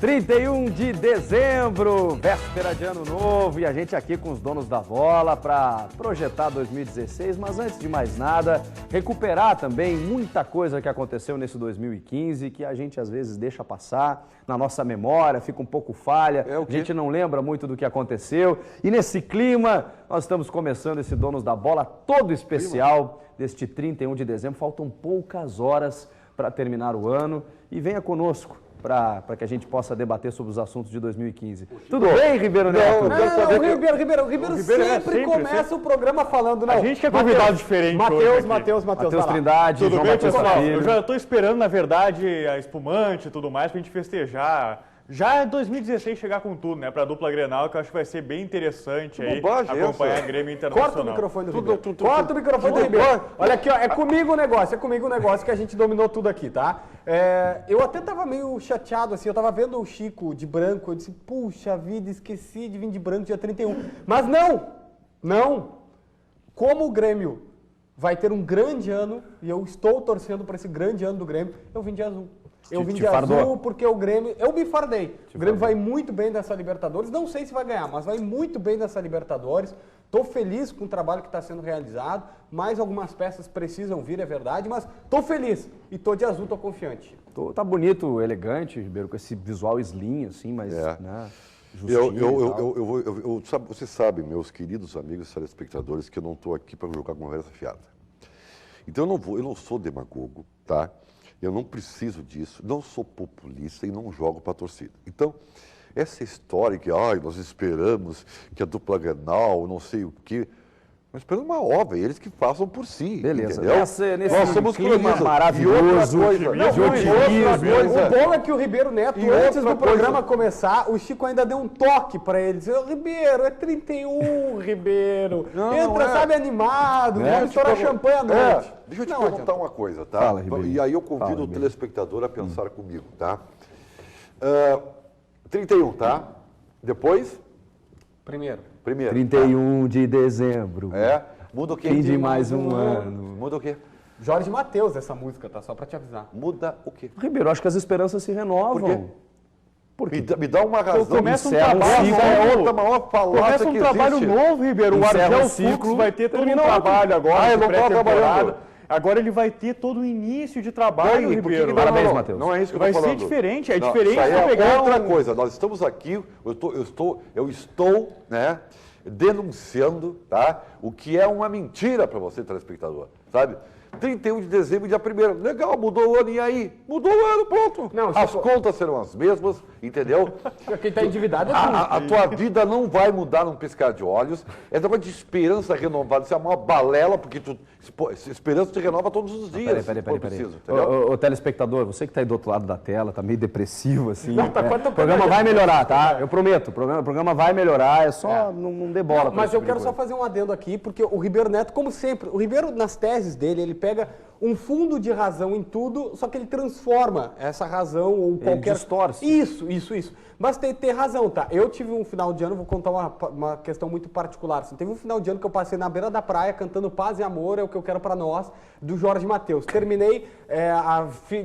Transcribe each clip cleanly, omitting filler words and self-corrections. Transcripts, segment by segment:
31 de dezembro, véspera de ano novo, e a gente aqui com os donos da bola para projetar 2016, mas antes de mais nada, recuperar também muita coisa que aconteceu nesse 2015, que a gente às vezes deixa passar na nossa memória, fica um pouco falha, a gente não lembra muito do que aconteceu, e nesse clima nós estamos começando esse Donos da Bola todo especial deste 31 de dezembro, faltam poucas horas para terminar o ano, e venha conosco para que a gente possa debater sobre os assuntos de 2015. Tudo bem, Ribeiro Neto? Não, Ribeiro sempre começa o programa falando... Não, a gente quer convidado diferente Matheus Trindade, Tudo bem, pessoal? Filho. Eu já estou esperando, na verdade, a espumante e tudo mais para a gente festejar. Já 2016 chegar com tudo, né? Para a dupla Grenal, que eu acho que vai ser bem interessante aí acompanhar a Grêmio Internacional. Corta o microfone do Ribeiro. Corta o microfone do Ribeiro. Olha aqui, ó, é comigo o negócio que a gente dominou tudo aqui, tá? Eu até tava meio chateado, assim, eu tava vendo o Chico de branco, eu disse, puxa vida, esqueci de vir de branco dia 31. Mas não! Como o Grêmio vai ter um grande ano, e eu estou torcendo para esse grande ano do Grêmio, eu vim de azul. Eu vim de azul porque o Grêmio... Eu me fardei. O Grêmio vai muito bem nessa Libertadores. Não sei se vai ganhar, mas vai muito bem nessa Libertadores. Estou feliz com o trabalho que está sendo realizado. Mais algumas peças precisam vir, é verdade, mas estou feliz. E estou de azul, estou confiante. Tá bonito, elegante, Ribeiro, com esse visual slim, assim, mas... Né, você sabe, meus queridos amigos telespectadores, que eu não estou aqui para jogar conversa fiada. Então eu não sou demagogo, tá? Eu não preciso disso, não sou populista e não jogo para a torcida. Então, essa história que nós esperamos que a dupla Grenal, não sei o quê, nós esperamos uma obra, eles que façam por si, beleza, entendeu? Nós somos clima maravilhoso, o bom é que o Ribeiro Neto, antes do programa começar, o Chico ainda deu um toque para ele, dizendo, Ribeiro, é 31, Ribeiro, sabe, animado, vamos estourar champanhe à noite. Deixa eu te perguntar uma coisa, tá? Fala, e aí eu convido o telespectador a pensar comigo, tá? 31, tá? Depois? Primeiro. 31 de dezembro. Muda o quê? Fim de mais um ano. Muda o quê? Jorge Matheus, essa música, tá? Só pra te avisar. Muda o quê? Ribeiro, acho que as esperanças se renovam. Por quê? Porque me dá uma razão. Começa um trabalho Começa um trabalho novo, Ribeiro. O Argel Fux vai ter todo um trabalho agora de pré-temporada. Agora ele vai ter todo o início de trabalho, Ribeiro. Parabéns, Matheus. Não é isso que eu tô falando. Vai ser diferente, diferente isso aí pegar outra coisa. Nós estamos aqui, eu estou, né, denunciando, tá, o que é uma mentira para você, telespectador, sabe? 31 de dezembro, dia 1º. Legal, mudou o ano, e aí? Mudou o ano, pronto. As contas serão as mesmas, entendeu? Quem está endividado é a tua vida não vai mudar num piscar de olhos. É negócio de esperança renovada. Isso é uma balela, porque esperança te renova todos os dias. Peraí. Ô, telespectador, você que está aí do outro lado da tela, tá meio depressivo, assim. O programa vai melhorar, tá? Eu prometo, o programa vai melhorar, é só não dê bola. Mas eu quero só fazer um adendo aqui, porque o Ribeiro Neto, como sempre, o Ribeiro, nas teses dele, ele pega um fundo de razão em tudo, só que ele transforma essa razão ou qualquer... distorce. Isso. Mas tem razão, tá? Eu tive um final de ano, vou contar uma questão muito particular. Assim, teve um final de ano que eu passei na beira da praia cantando Paz e Amor, é o que eu quero pra nós, do Jorge Matheus. Terminei,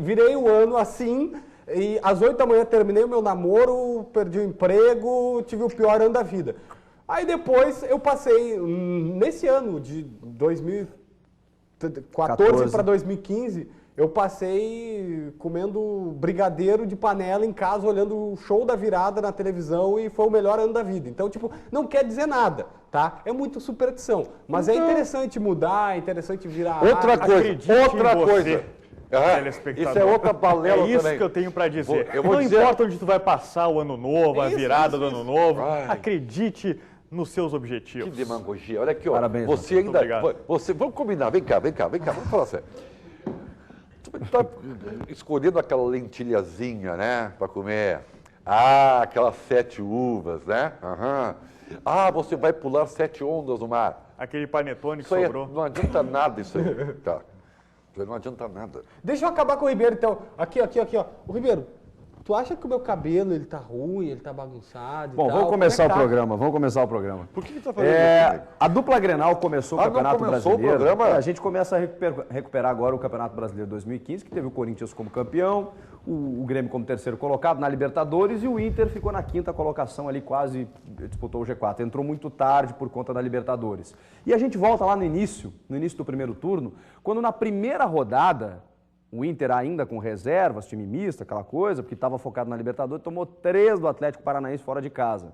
virei o ano assim, e às 8 da manhã terminei o meu namoro, perdi o emprego, tive o pior ano da vida. Aí depois eu passei, nesse ano de 2014 para 2015, eu passei comendo brigadeiro de panela em casa, olhando o show da virada na televisão e foi o melhor ano da vida. Então, não quer dizer nada, tá? É muito superstição. Mas é interessante mudar, é interessante virar... Outra coisa. Isso é outra balela também. É isso que eu tenho para dizer. Não importa onde tu vai passar o ano novo, a virada do ano novo, acredite nos seus objetivos. Que demagogia. Olha aqui, ó. Parabéns, você ainda... vamos combinar. Vem cá. Vamos falar sério. Tu tá escolhendo aquela lentilhazinha, né? Para comer. Aquelas 7 uvas, né? Você vai pular 7 ondas no mar. Aquele panetone que isso sobrou. Não adianta nada isso aí. Tá. Não adianta nada. Deixa eu acabar com o Ribeiro, então. Aqui, ó. O Ribeiro, tu acha que o meu cabelo, ele tá ruim, ele tá bagunçado e tal? Vamos começar o programa. Por que tá fazendo isso? A dupla Grenal começou o Campeonato Brasileiro. O programa? A gente começa a recuperar agora o Campeonato Brasileiro 2015, que teve o Corinthians como campeão, o Grêmio como terceiro colocado na Libertadores e o Inter ficou na quinta colocação ali, quase disputou o G4. Entrou muito tarde por conta da Libertadores. E a gente volta lá no início do primeiro turno, quando na primeira rodada, o Inter ainda com reservas, time misto, aquela coisa, porque estava focado na Libertadores, tomou 3 do Atlético Paranaense fora de casa.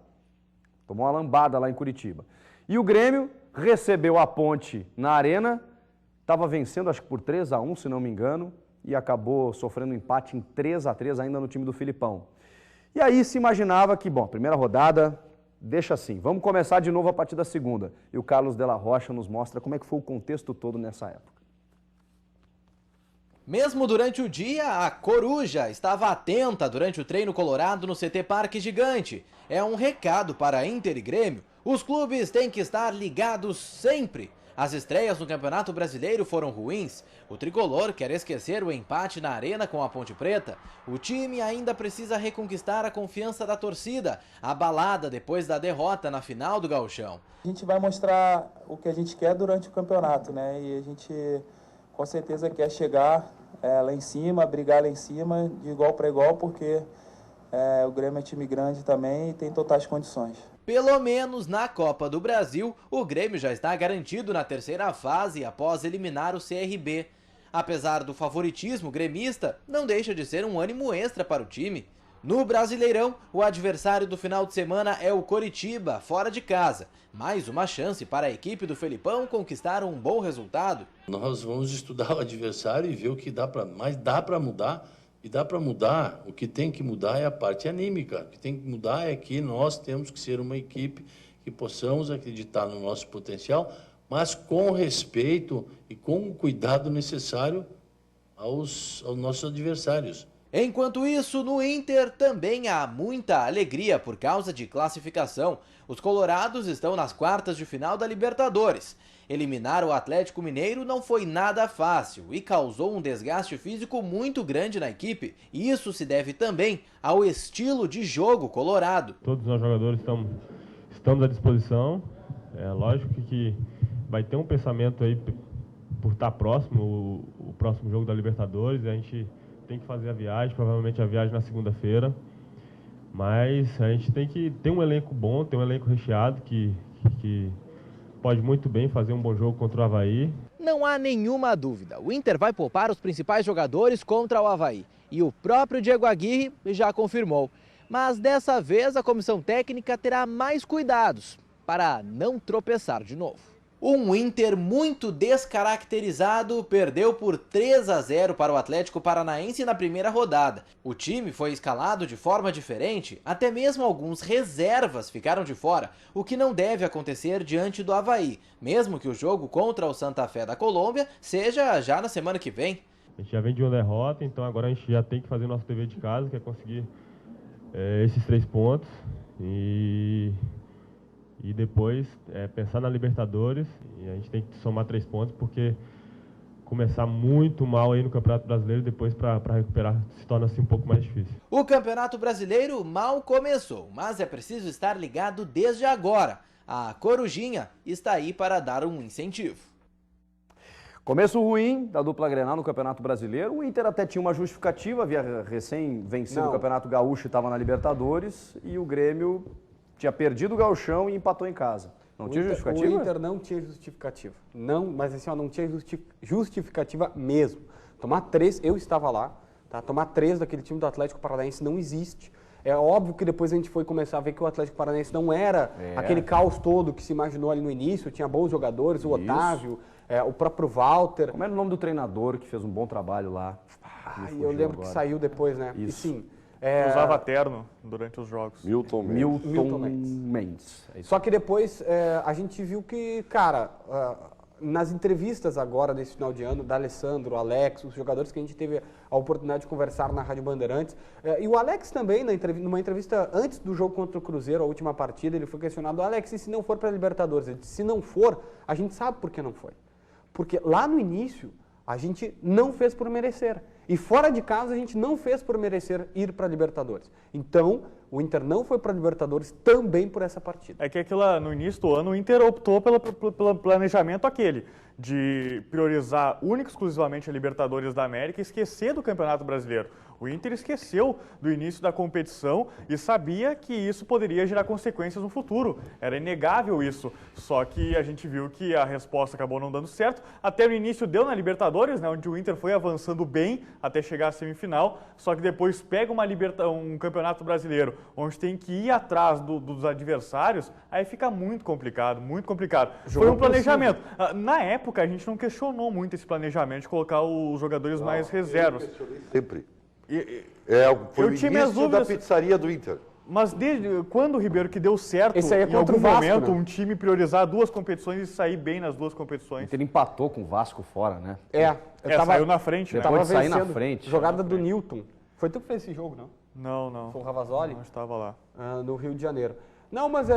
Tomou uma lambada lá em Curitiba. E o Grêmio recebeu a Ponte na Arena, estava vencendo acho que por 3-1, se não me engano, e acabou sofrendo um empate em 3-3 ainda no time do Filipão. E aí se imaginava que, bom, primeira rodada, deixa assim, vamos começar de novo a partir da segunda. E o Carlos de la Rocha nos mostra como é que foi o contexto todo nessa época. Mesmo durante o dia, a Coruja estava atenta durante o treino colorado no CT Parque Gigante. É um recado para Inter e Grêmio. Os clubes têm que estar ligados sempre. As estreias no Campeonato Brasileiro foram ruins. O tricolor quer esquecer o empate na Arena com a Ponte Preta. O time ainda precisa reconquistar a confiança da torcida, abalada depois da derrota na final do Gauchão. A gente vai mostrar o que a gente quer durante o campeonato, né? E a gente com certeza quer chegar lá em cima, brigar lá em cima, de igual para igual, porque o Grêmio é time grande também e tem totais condições. Pelo menos na Copa do Brasil, o Grêmio já está garantido na terceira fase após eliminar o CRB. Apesar do favoritismo gremista, não deixa de ser um ânimo extra para o time. No Brasileirão, o adversário do final de semana é o Coritiba, fora de casa. Mais uma chance para a equipe do Felipão conquistar um bom resultado. Nós vamos estudar o adversário e ver o que dá para... Mas dá para mudar, e dá para mudar. O que tem que mudar é a parte anímica. O que tem que mudar é que nós temos que ser uma equipe que possamos acreditar no nosso potencial, mas com respeito e com o cuidado necessário aos nossos adversários. Enquanto isso, no Inter também há muita alegria por causa de classificação. Os colorados estão nas quartas de final da Libertadores. Eliminar o Atlético Mineiro não foi nada fácil e causou um desgaste físico muito grande na equipe. E isso se deve também ao estilo de jogo colorado. Todos nós jogadores estamos à disposição. É lógico que vai ter um pensamento aí por estar próximo, o próximo jogo da Libertadores. A gente tem que fazer a viagem, provavelmente a viagem na segunda-feira, mas a gente tem que ter um elenco bom, ter um elenco recheado que pode muito bem fazer um bom jogo contra o Avaí. Não há nenhuma dúvida, o Inter vai poupar os principais jogadores contra o Avaí e o próprio Diego Aguirre já confirmou. Mas dessa vez a comissão técnica terá mais cuidados para não tropeçar de novo. Um Inter muito descaracterizado perdeu por 3-0 para o Atlético Paranaense na primeira rodada. O time foi escalado de forma diferente, até mesmo alguns reservas ficaram de fora, o que não deve acontecer diante do Avaí, mesmo que o jogo contra o Santa Fé da Colômbia seja já na semana que vem. A gente já vem de uma derrota, então agora a gente já tem que fazer nosso dever de casa, que é conseguir esses 3 pontos e depois pensar na Libertadores, e a gente tem que somar 3 pontos, porque começar muito mal aí no Campeonato Brasileiro, depois para recuperar se torna assim um pouco mais difícil. O Campeonato Brasileiro mal começou, mas é preciso estar ligado desde agora. A Corujinha está aí para dar um incentivo. Começo ruim da dupla Grenal no Campeonato Brasileiro. O Inter até tinha uma justificativa, havia recém vencido o Campeonato Gaúcho e estava na Libertadores, e o Grêmio tinha perdido o Gauchão e empatou em casa. Não tinha justificativa? O Inter não tinha justificativa. Não, mas assim, não tinha justificativa mesmo. Tomar 3, eu estava lá, tá? Tomar 3 daquele time do Atlético Paranaense não existe. É óbvio que depois a gente foi começar a ver que o Atlético Paranaense não era aquele caos todo que se imaginou ali no início. Tinha bons jogadores, o Otávio, o próprio Walter. Como era o nome do treinador que fez um bom trabalho lá? Eu lembro agora que saiu depois, né? Isso. E sim. Usava terno durante os jogos. Milton Mendes. Só que depois a gente viu que, cara, nas entrevistas agora desse final de ano, da Alessandro, Alex, os jogadores que a gente teve a oportunidade de conversar na Rádio Bandeirantes, e o Alex também, numa entrevista antes do jogo contra o Cruzeiro, a última partida, ele foi questionado: Alex, e se não for para a Libertadores? Ele disse: se não for, a gente sabe por que não foi. Porque lá no início, a gente não fez por merecer. E fora de casa, a gente não fez por merecer ir para a Libertadores. Então, o Inter não foi para a Libertadores também por essa partida. É que no início do ano o Inter optou pelo planejamento aquele de priorizar única e exclusivamente a Libertadores da América e esquecer do Campeonato Brasileiro. O Inter esqueceu do início da competição e sabia que isso poderia gerar consequências no futuro. Era inegável isso. Só que a gente viu que a resposta acabou não dando certo. Até no início deu na Libertadores, né, onde o Inter foi avançando bem até chegar à semifinal. Só que depois pega um Campeonato Brasileiro, onde tem que ir atrás dos adversários, aí fica muito complicado, muito complicado. Foi um planejamento. Na época, a gente não questionou muito esse planejamento de colocar os jogadores mais reservas. Sempre. Foi o início da pizzaria do Inter. Mas desde quando, Ribeiro, que deu certo em algum momento um time priorizar 2 competições e sair bem nas 2 competições? O Inter empatou com o Vasco fora, né? Saiu na frente, né? Depois de sair na frente. Jogada do Newton. Foi tu que fez esse jogo, não? Não. Foi o Ravazoli? Não estava lá. No Rio de Janeiro. Não, mas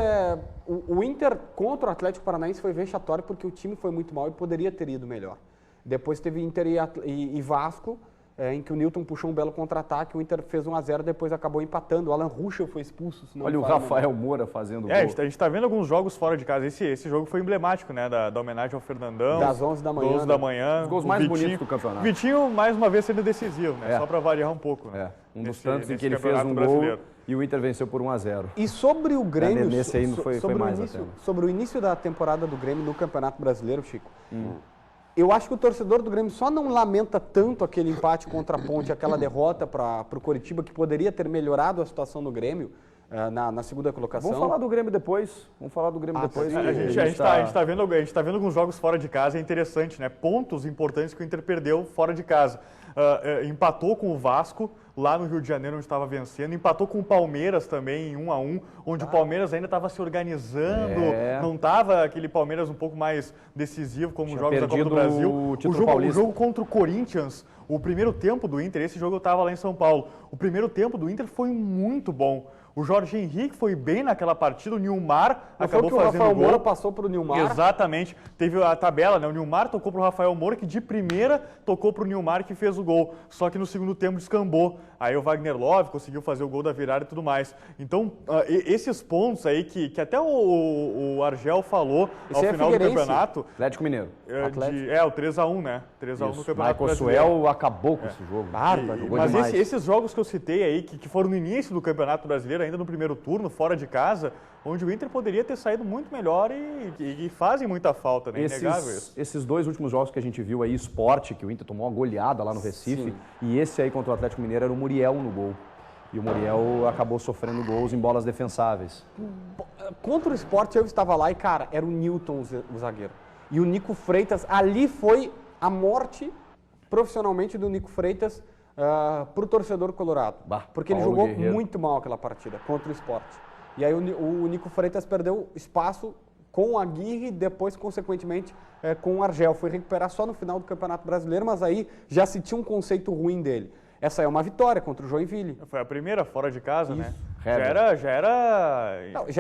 o Inter contra o Atlético Paranaense foi vexatório porque o time foi muito mal e poderia ter ido melhor. Depois teve Inter e Vasco, em que o Newton puxou um belo contra-ataque, o Inter fez 1-0, depois acabou empatando. O Alan Ruschel foi expulso. Olha o Rafael Moura fazendo gol. A gente está vendo alguns jogos fora de casa. Esse jogo foi emblemático, né? Da homenagem ao Fernandão. Das 11 da manhã. 11 da manhã. Os gols mais bonitos do campeonato. Vitinho, mais uma vez, sendo decisivo, né? Só para variar um pouco. Né? Um dos tantos em que ele fez um gol e o Inter venceu por 1-0. E sobre o Grêmio, nesse aí foi mais sobre o início da temporada do Grêmio no Campeonato Brasileiro, Chico, eu acho que o torcedor do Grêmio só não lamenta tanto aquele empate contra a Ponte, aquela derrota para o Coritiba, que poderia ter melhorado a situação do Grêmio na segunda colocação. Vamos falar do Grêmio depois. A gente tá vendo alguns jogos fora de casa, é interessante, né? Pontos importantes que o Inter perdeu fora de casa. Empatou com o Vasco, lá no Rio de Janeiro, onde estava vencendo. Empatou com o Palmeiras também, em 1-1, onde o Palmeiras ainda estava se organizando. Não estava aquele Palmeiras um pouco mais decisivo, como os jogos da Copa do Brasil. O jogo contra o Corinthians, o primeiro tempo do Inter, esse jogo eu estava lá em São Paulo. O primeiro tempo do Inter foi muito bom. O Jorge Henrique foi bem naquela partida, o Nilmar acabou fazendo gol. O Rafael Moura passou para o Nilmar. Exatamente. Teve a tabela, né? O Nilmar tocou para o Rafael Moura, que de primeira tocou para o Nilmar, que fez o gol. Só que no segundo tempo descambou. Aí o Wagner Love conseguiu fazer o gol da virada e tudo mais. Então, esses pontos aí que até o Argel falou ao final do campeonato... Atlético Mineiro. O 3-1, né? 3-1 no Campeonato Brasileiro. Suel acabou com esse jogo. Mas esses jogos que eu citei aí, que foram no início do Campeonato Brasileiro, ainda no primeiro turno, fora de casa, onde o Inter poderia ter saído muito melhor e fazem muita falta, né? Inegável isso. Esses 2 últimos jogos que a gente viu aí, Sport, que o Inter tomou uma goleada lá no Recife, e esse aí contra o Atlético Mineiro era o Muriel no gol. E o Muriel acabou sofrendo gols em bolas defensáveis. Contra o Sport eu estava lá e, cara, era o Newton o zagueiro. E o Nico Freitas, ali foi a morte profissionalmente do Nico Freitas para o torcedor colorado. Porque ele jogou muito mal aquela partida contra o Sport. E aí o Nico Freitas perdeu espaço com o Aguirre e depois, consequentemente, com o Argel. Foi recuperar só no final do Campeonato Brasileiro, mas aí já se tinha um conceito ruim dele. Essa é uma vitória contra o Joinville. Foi a primeira fora de casa, né? Já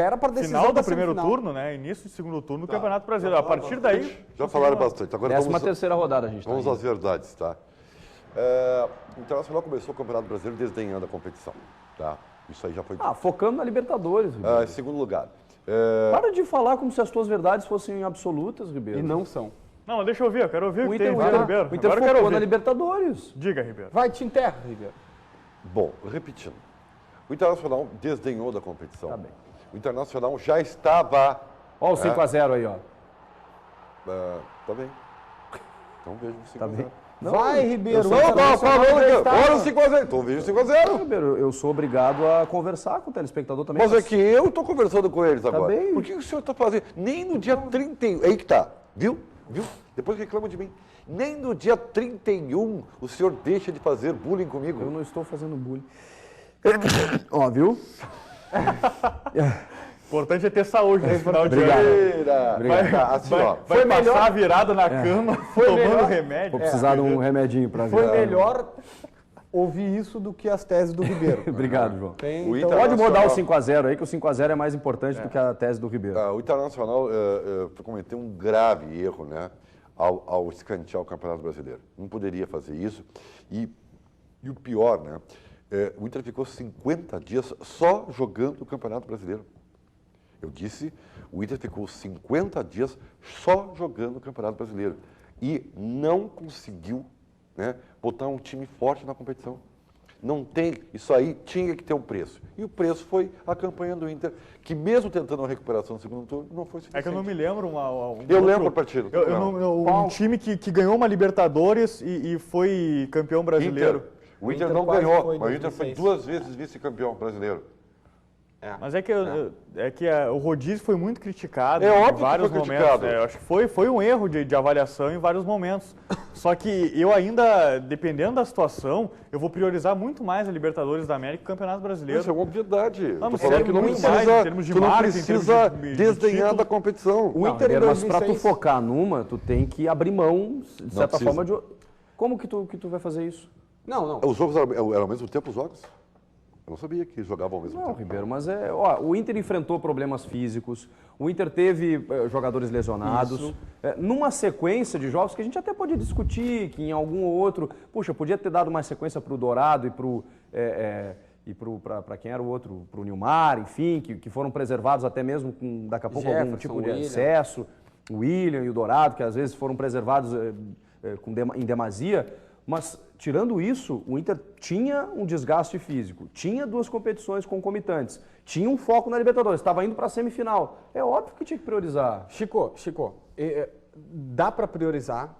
era para decisão final do primeiro turno, né? Início do segundo turno do Campeonato Brasileiro. A partir daí... Já falaram bastante. Agora 13ª rodada a gente vamos às verdades, tá? O Internacional começou o Campeonato Brasileiro desdenhando a competição, tá? Isso aí já foi... focando na Libertadores, Ribeiro. Em segundo lugar. Para de falar como se as tuas verdades fossem absolutas, Ribeiro. E não são. Não, deixa eu ouvir, eu quero ouvir o que tem, Ribeiro. O Inter focou na Libertadores. Diga, Ribeiro. Vai, te enterra, Ribeiro. Bom, repetindo. O Internacional desdenhou da competição. Tá bem. O Internacional já estava... Olha o 5-0 aí, ó. Tá bem. Então veja o 5-0. Tá bem. Vai, Ribeiro. Olha o 5-0. Então veja o 5-0. Ribeiro, eu sou obrigado a conversar com o telespectador também. Mas é que eu estou conversando com eles agora. Tá bem. Por que o senhor está fazendo? Nem no dia 31... Aí que tá. Viu? Depois reclamam de mim. Nem no dia 31 o senhor deixa de fazer bullying comigo. Eu não estou fazendo bullying. Ó, viu? Importante é ter saúde nesse final de ano. Vai passar virada na cama, tomando remédio. Vou precisar de um remedinho para ver. Foi melhor ouvir isso do que as teses do Ribeiro. Obrigado, João. Então, pode mudar o 5-0 aí, que o 5-0 é mais importante do que a tese do Ribeiro. O Internacional cometeu um grave erro, né, ao escantear o Campeonato Brasileiro. Não poderia fazer isso. E o pior, né, o Inter ficou 50 dias só jogando o Campeonato Brasileiro. Eu disse, o Inter ficou 50 dias só jogando o Campeonato Brasileiro. E não conseguiu, né, botar um time forte na competição. Não tem, isso aí tinha que ter um preço. E o preço foi a campanha do Inter, que mesmo tentando uma recuperação no segundo turno, não foi suficiente. É que eu não me lembro lembro a partida. Um time que ganhou uma Libertadores e foi campeão brasileiro. O Inter não ganhou, mas o Inter foi 2 vezes vice-campeão brasileiro. Mas o rodízio foi muito criticado óbvio em vários que foi momentos. criticado. Eu acho que foi um erro de avaliação em vários momentos. Só que eu ainda, dependendo da situação, eu vou priorizar muito mais a Libertadores da América que o Campeonato Brasileiro. Isso é uma obviedade. Mas Tô falando que não muito precisa, mais em termos de tu não marketing, precisa em termos de desdenhar título. da competição. O Inter em Mas para tu 2006... focar numa, tu tem que abrir mão, de certa precisa. forma, de... Como que tu vai fazer isso? Não. Os jogos eram ao mesmo tempo os jogos? Eu não sabia que jogavam ao mesmo Não, tempo. Ribeiro, mas o Inter enfrentou problemas físicos, o Inter teve jogadores lesionados, numa sequência de jogos que a gente até pode discutir, que em algum ou outro, puxa, podia ter dado mais sequência para o Dourado para quem era o outro, para o Nilmar, enfim, que foram preservados até mesmo com, daqui a pouco, algum Jefferson, tipo de William. excesso, o William e o Dourado, que às vezes foram preservados em demasia. Mas, tirando isso, o Inter tinha um desgaste físico, tinha 2 competições concomitantes, tinha um foco na Libertadores, estava indo para a semifinal. É óbvio que tinha que priorizar. Chico, dá para priorizar,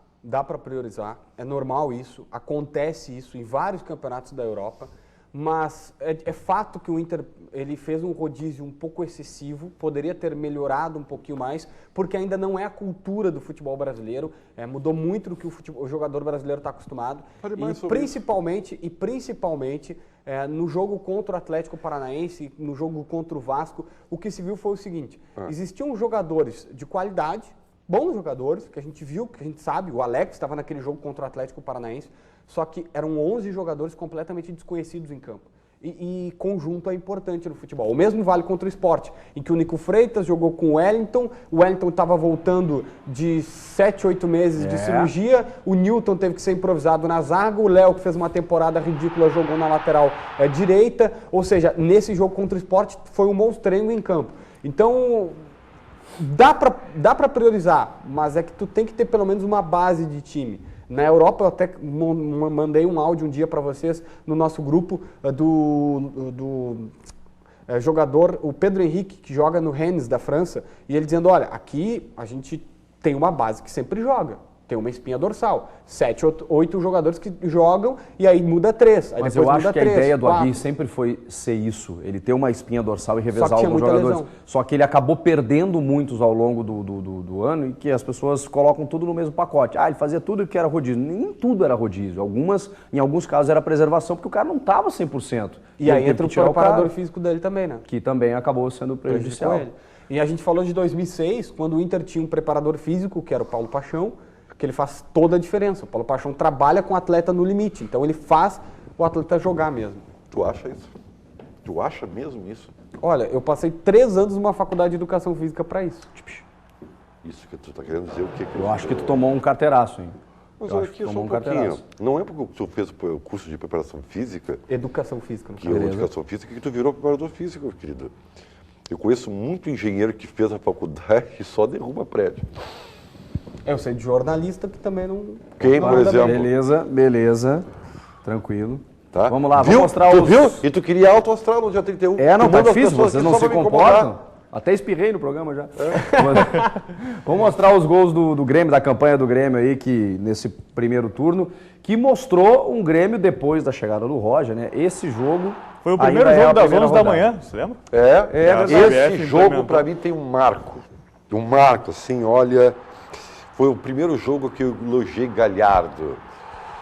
é normal isso, acontece isso em vários campeonatos da Europa, mas é fato que o Inter ele fez um rodízio um pouco excessivo, poderia ter melhorado um pouquinho mais, porque ainda não é a cultura do futebol brasileiro, mudou muito do que o jogador brasileiro está acostumado, e principalmente no jogo contra o Atlético Paranaense, no jogo contra o Vasco, o que se viu foi o seguinte, existiam jogadores de qualidade, bons jogadores, que a gente viu, que a gente sabe, o Alex estava naquele jogo contra o Atlético Paranaense, só que eram 11 jogadores completamente desconhecidos em campo. E conjunto é importante no futebol. O mesmo vale contra o Sport, em que o Nico Freitas jogou com o Wellington estava voltando de 7, 8 meses de cirurgia, o Newton teve que ser improvisado na zaga, o Léo, que fez uma temporada ridícula, jogou na lateral direita, ou seja, nesse jogo contra o Sport foi um monstrengo em campo. Então, dá para priorizar, mas é que tu tem que ter pelo menos uma base de time. Na Europa, eu até mandei um áudio um dia para vocês no nosso grupo do jogador, o Pedro Henrique, que joga no Rennes da França, e ele dizendo, olha, aqui a gente tem uma base que sempre joga, tem uma espinha dorsal, 7, 8 jogadores que jogam e aí muda 3. Aí Mas depois eu acho muda que 3, a ideia do 4. Aguirre sempre foi ser isso, ele ter uma espinha dorsal e Só que revezar tinha alguns muita jogadores. lesão. Só que ele acabou perdendo muitos ao longo do ano e que as pessoas colocam tudo no mesmo pacote. Ele fazia tudo que era rodízio. Nem tudo era rodízio. Em alguns casos era preservação, porque o cara não estava 100%. E aí entra o preparador físico dele também, né? Que também acabou sendo prejudicial. Ele. E a gente falou de 2006, quando o Inter tinha um preparador físico, que era o Paulo Paixão, que ele faz toda a diferença. O Paulo Paixão trabalha com o atleta no limite, então ele faz o atleta jogar mesmo. Tu acha isso? Tu acha mesmo isso? Olha, eu passei 3 anos numa faculdade de educação física para isso. Isso que tu tá querendo dizer o que? Eu acho que tu tomou um carteiraço, hein? Mas olha aqui, só um pouquinho. Não é porque tu fez o curso de preparação física... Educação física. Que é educação física que tu virou preparador físico, querido. Eu conheço muito engenheiro que fez a faculdade e só derruba prédio. Eu sei de jornalista que também não... Quem, por exemplo? Beleza. Tranquilo. Tá? Vamos lá, viu? vamos mostrar tu os... viu? E tu queria alto astral no dia 31. Não, tá difícil, pessoas vocês que não só se vão me comportam. Até espirrei no programa já. Vamos mostrar os gols do Grêmio, da campanha do Grêmio aí, que nesse primeiro turno, que mostrou um Grêmio depois da chegada do Roger, né? Esse jogo... Foi o primeiro jogo das 11 da manhã, você lembra? Esse jogo para mim tem um marco. Um marco, assim, olha... Foi o primeiro jogo que eu elogiei Galhardo.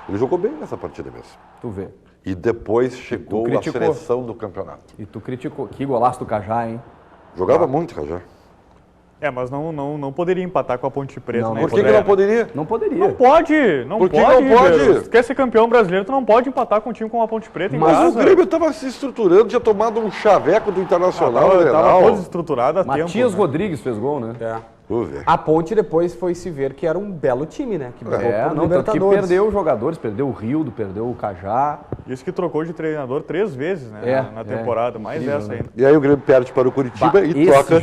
Ele jogou bem nessa partida mesmo. Tu vê. E depois chegou a seleção do campeonato. E tu criticou. Que golaço do Cajá, hein? Jogava muito, Cajá. Mas não poderia empatar com a Ponte Preta. Não, né? Por que não poderia? Não poderia. Não pode, não Por que pode. não pode? Se tu quer ser campeão brasileiro, tu não pode empatar com um time como a Ponte Preta em Mas casa. o Grêmio estava se estruturando, tinha tomado um chaveco do Internacional. Tava todo estruturado há tempo. Matias Rodrigues fez gol, né? A Ponte depois foi se ver que era um belo time, né? Que brigou por tanto que Libertadores. perdeu os jogadores, perdeu o Rildo, perdeu o Cajá. Isso que trocou de treinador 3 vezes, né? Na temporada, mais incrível, essa né? ainda. E aí o Grêmio perde para o Curitiba e troca.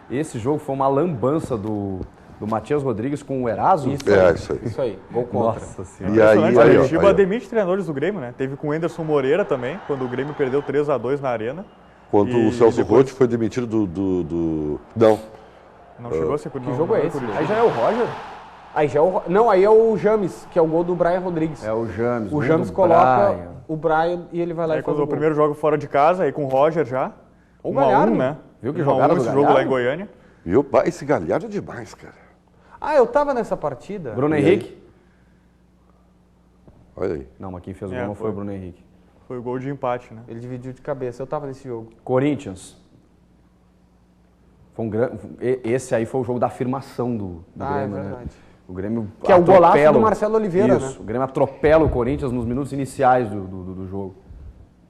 Esse jogo foi uma lambança do Matias Rodrigues com o Eraso. Isso aí. Gol contra. Nossa Senhora. E aí, O Curitiba aí, demite treinadores do Grêmio, né? Teve com o Anderson Moreira também, quando o Grêmio perdeu 3-2 na Arena. quando E o Celso depois- Roth foi demitido do... Não. Não chegou a ser Curitiba. Que jogo é esse? Aí já é o Roger? Aí já é o... Não, aí é o James, que é o gol do Brian Rodrigues. É o James. O gol James do coloca Brian. o Brian e ele vai lá Aí e faz quando o o gol. primeiro jogo fora de casa, aí com o Roger já. O 1 a 1, Galhardo. né? Viu que 1 a 1 jogada do esse jogo lá Galhardo? em Goiânia. Viu? Esse Galhardo é demais, cara. Ah, eu tava nessa partida. Bruno E aí? Henrique? Olha aí. Não, mas quem fez o É, gol não foi o foi. Bruno Henrique. Foi o gol de empate, né? Ele dividiu de cabeça, eu tava nesse jogo. Corinthians. Foi um grande... Esse aí foi o jogo da afirmação do Grêmio, né? verdade. O Grêmio Que é o golaço atropela do Marcelo Oliveira, Isso, né? o Grêmio atropela o Corinthians nos minutos iniciais do jogo.